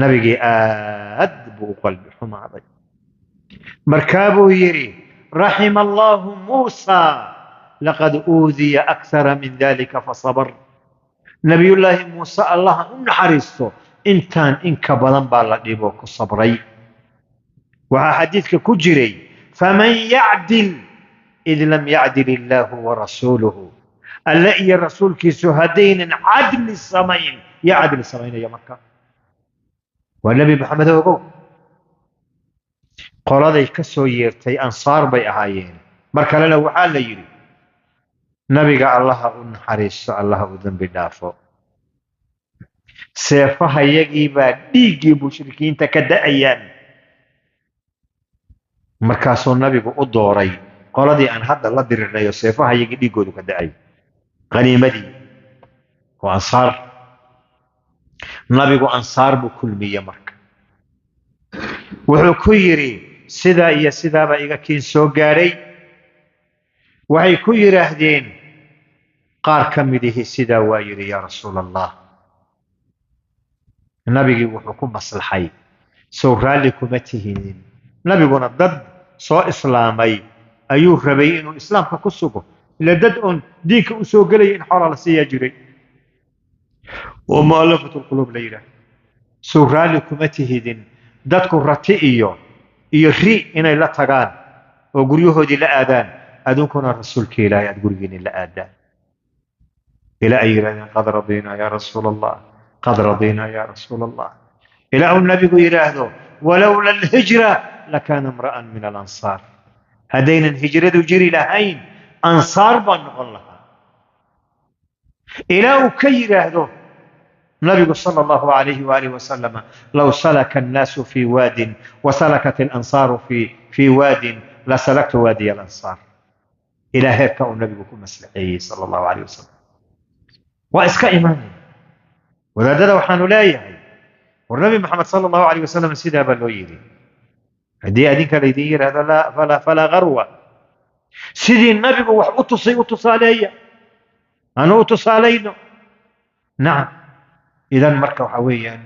Speaker 1: nabigii aad buu u qalbi xumaaday markaa buu yidhi raxima allahu muusa laqad uudiya akthara min dalika fasabr nabiyullaahi muuse allaha u naxariisto intaan in ka badan baa la dhibo ku sabray waxaa xadiidka ku jiray faman yacdil id lam yacdil illaahu warasuuluhu alle iyo rasuulkiisu haddaynan cadli samayn yaa cadli samaynaya marka waa nebi maxamed ogow qoladay ka soo yeertay ansaar bay ahaayeen mar kalena waxaa la yidhi nabiga allaha u naxariisto allaha u dembi dhaafo seefahayagii baa dhiiggii mushrikiinta ka da'ayaan markaasuu nabigu u dooray qoladii aan hadda la dirirnayo seefahayagii dhiiggoodu ka da'ay qaniimadii oo ansaar nabigu ansaar buu kulmiye marka wuxuu ku yidhi sidaa iyo sidaabaa iga kiin soo gaadhay waxay ku yidhaahdeen qaar ka midihi sidaa waa yidhi yaa rasuula allah nabigii wuxuu ku maslaxay sow raalli kuma tihinin nabiguna dad soo islaamay ayuu rabay inuu islaamka ku sugo ila dad oon diinka u soo gelaya in xoolaa la siiyaa jiray oo mu'allafatu lquluub la yidhaah sow raalli kuma tihidin dadku rati iyo ri inay la tagaan oo guryahoodii la aadaan adunkuna rasuulka ilaahay aad gurigiinni la aadaan ilaa ay yidhahdeen qad radinaa yaa rasuula allah قد رضينا يا رسول الله. إلى النبي يراهدو ولولا الهجرة لكان امرأ من الأنصار. هدين الهجرة جري لهين أنصار بنغلها. إلى كي يراهدو النبي صلى الله عليه وآله وسلم لو سلك الناس في واد وسلكت الأنصار في واد لسلكت وادي الأنصار. إلى هيك النبي بكم مسلحي صلى الله عليه وسلم وإسكا إيماني وذا ده وحانو لا يهي والنبي محمد صلى الله عليه وسلم سيدا بلويري هدي أدينك ليدير هذا لا فلا غروة سيدي النبي وح أتصالي أنا أتصالينه. نعم إذا مركب حويا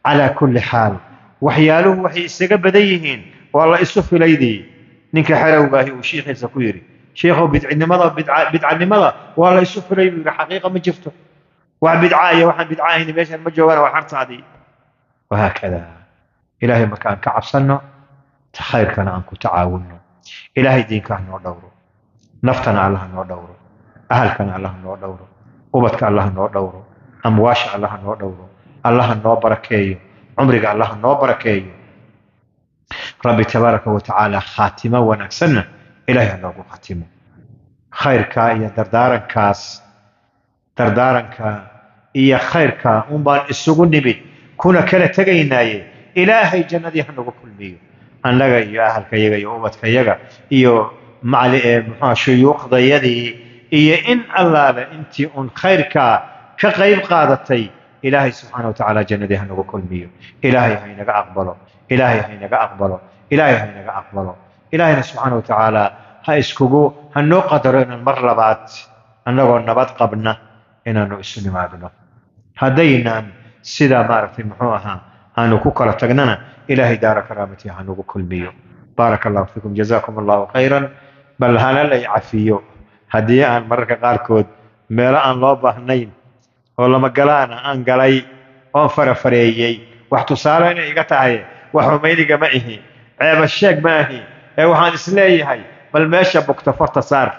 Speaker 1: على كل حال وحياله وحي استقب ديهين والله اسف ليدي نك حلو باهي وشيخ سكويري شيخه بدعني مضى بدعني مضى والله يسف ليدي حقيقة ما شفته واحد بدعاية واحد بدعاية هنا ماشي المجوانة وحرت هذه وهكذا. إلهي مكان كعب سنة خير كان أنكو تعاوننا. إلهي دين كان نور دوره نفتنا الله نور دوره أهل كان الله نور دوره وبتك الله نور دوره أمواش الله نور دوره الله نور بركيه عمرك الله نور بركيه. ربي تبارك وتعالى خاتمة ونكسنا إلهي نور خاتمه خير كا دردارنكا إيا خيركا أمبان السجون نبي كنا كلا تجيناي إلهي جنة يحنو كل ميو أن لقى إيا أهل كيجا يومت كيجا إيو مع شيوخ ضيدي إيا إن الله أنت أن خيركا كغيب قادتي إلهي سبحانه وتعالى جنة يحنو كل ميو. إلهي هينك أقبله إلهي هينك أقبله إلهي هينك أقبله. إلهي سبحانه وتعالى هايسكوجو هنو قدرين المرلبات أنه النبات قبلنا إننا نسلم عدنا هدينا سيدا مارك في محوها أنو كوكرة تغننا إلهي دار كرامتي أنو كل ميو. بارك الله فيكم جزاكم الله خيرا. بل هلا لا يعفيو هدية أن مرك قاركود ميلا أن لو بحنين ولا مقلانا أن قلي أن فرفريي وحتو سالين إيقاتاي وحميني قمائه عيب الشيك ماهي وحان إسلاي هاي بل ماشا بكتفرت صار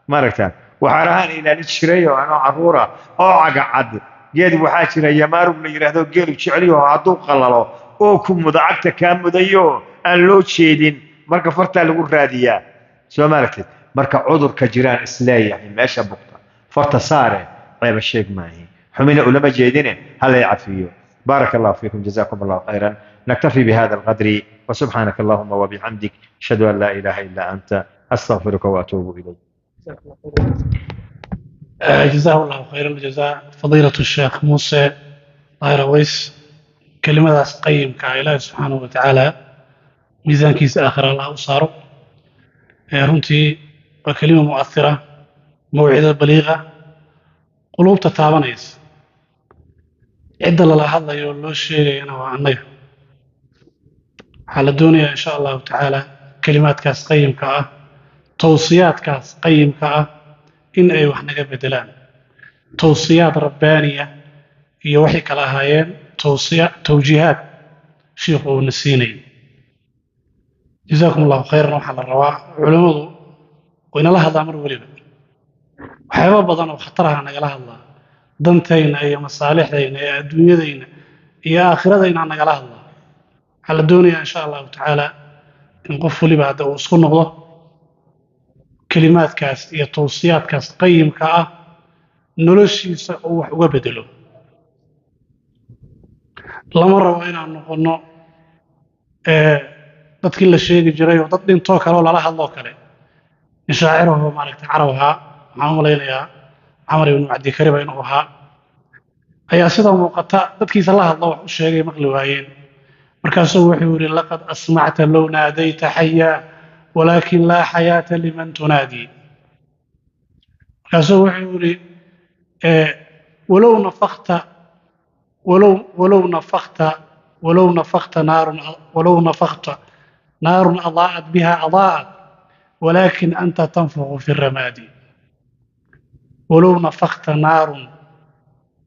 Speaker 1: ماركتان وحرهان إلى الشرية وأنا عرورة أو عقعد جيد وحاشر يمارو من يرهدو جيلو شعليه وعدو قللو أو كم مضاعكتا كان مضيو أن لو تشيدين مركا فرتا لغو راديا سو ماركتان مركا عذر كجيران إسلاي يعني ماشا بكتا فرتا صار عيب الشيك ماهي حمين أولما جيدين هلا يعفيو. بارك الله فيكم جزاكم الله خيرا. نكتفي بهذا القدر وسبحانك اللهم وبحمدك أشهد أن لا إله إلا أنت أستغفرك وأتوب إليك.
Speaker 2: جزاه الله خير الجزاء فضيلة الشيخ موسى طاهر ويس كلمة قيم كإله سبحانه وتعالى ميزان كيس آخر الله صاروا رنتي وكلمة مؤثرة موعظة بليغة قلوب تتابنيس عدة الله هذا يقول له الشيء أنا وعنيه على الدنيا إن شاء الله تعالى كلمات كاس قيم كأ توصيات كاس قيم كأ إن أي وحنا بدلان توصيات ربانية هي وحي كلاهايين توجيهات شيخ ونسيني جزاكم الله خيرا وحل الرواء علماء وإن الله هذا أمر وليبا وحيوة بضان وخطرها نقلها الله دنتين أي مصالحين أي الدنيا يا آخرتين نقلها الله على الدنيا إن شاء الله تعالى نقف لي بعد وصول نغضه كلمات كاس هي توصيات كاس قيم كأ نلشي سأوح وبدله لما روينا نقولنا dadkii la sheegi jiray oo dad dhintoo kale oo lala hadlo kale inshaacirahu maaragtay carabha waxaan u maleynayaa Amar ibn Abdi Karim inuu ahaa ayaa sida muuqata dadkiisa la hadlo wax u sheegay maqli waayeen markaasuu wuxuu yiri laqad asma'ta law naadayta hayya walakin la hayata liman tunadi markaasuu wuxuu yiri ولو نفخت نار أضاءت بها أضاءت ولكن أنت تنفخ في الرماد ولو نفخت نار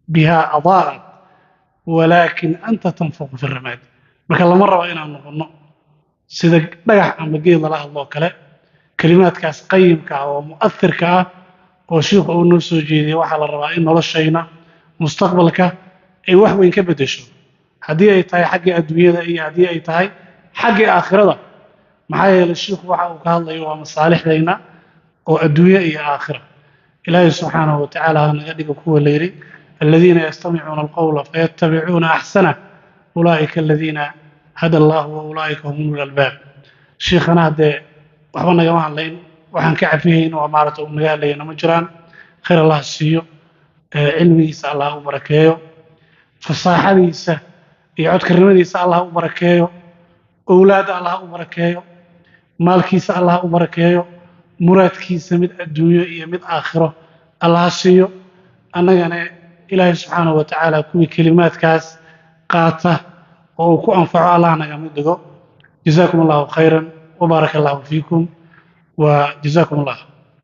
Speaker 2: بها أضاءت ولكن أنت تنفخ في الرماد marka lama rabo inaan noqono sida dhagax ama geed la hadlo kale kalimaadkaas qayimka oo mu'athirka ah oo sheekhu uu noo soo jeediyay waxa la rabaa in noloshayna mustaqbalka ay wax weyn ka beddesho haddii ay tahay xagga adduunyada iyo haddii ay tahay xagga aakhirada maxaa yeelay shiikhu waxa uu ka hadlayo waa masaalixdayna oo adduunye iyo aakhira ilaahay subxaanahu watacaala ha naga dhigo kuwa la yidhi aladiina yastamicuuna alqawla fayattabicuuna axsana ulaa'ika aladiina hada allahu wa ulaa'ika hum ulul albaab shiikhana haddee waxba nagama hadlayn waxaan ka cafiyayn oo maarata uu naga hadlayana ma jiraan khayr allah siiyo cilmigiisa allah u barakeeyo fasaaxadiisa iyo codkarnimadiisa allah u barakeeyo awlaadda allah u barakeeyo maalkiisa allah u barakeeyo muraadkiisa mid adduunyo iyo mid aakhiro allah siiyo annagana ilaahay subxaanahu watacaala kuwii kelimaadkaas qaata oo uu ku anfaco allah nagama dhigo jazaakum allahu khayran وبارك الله فيكم وجزاكم الله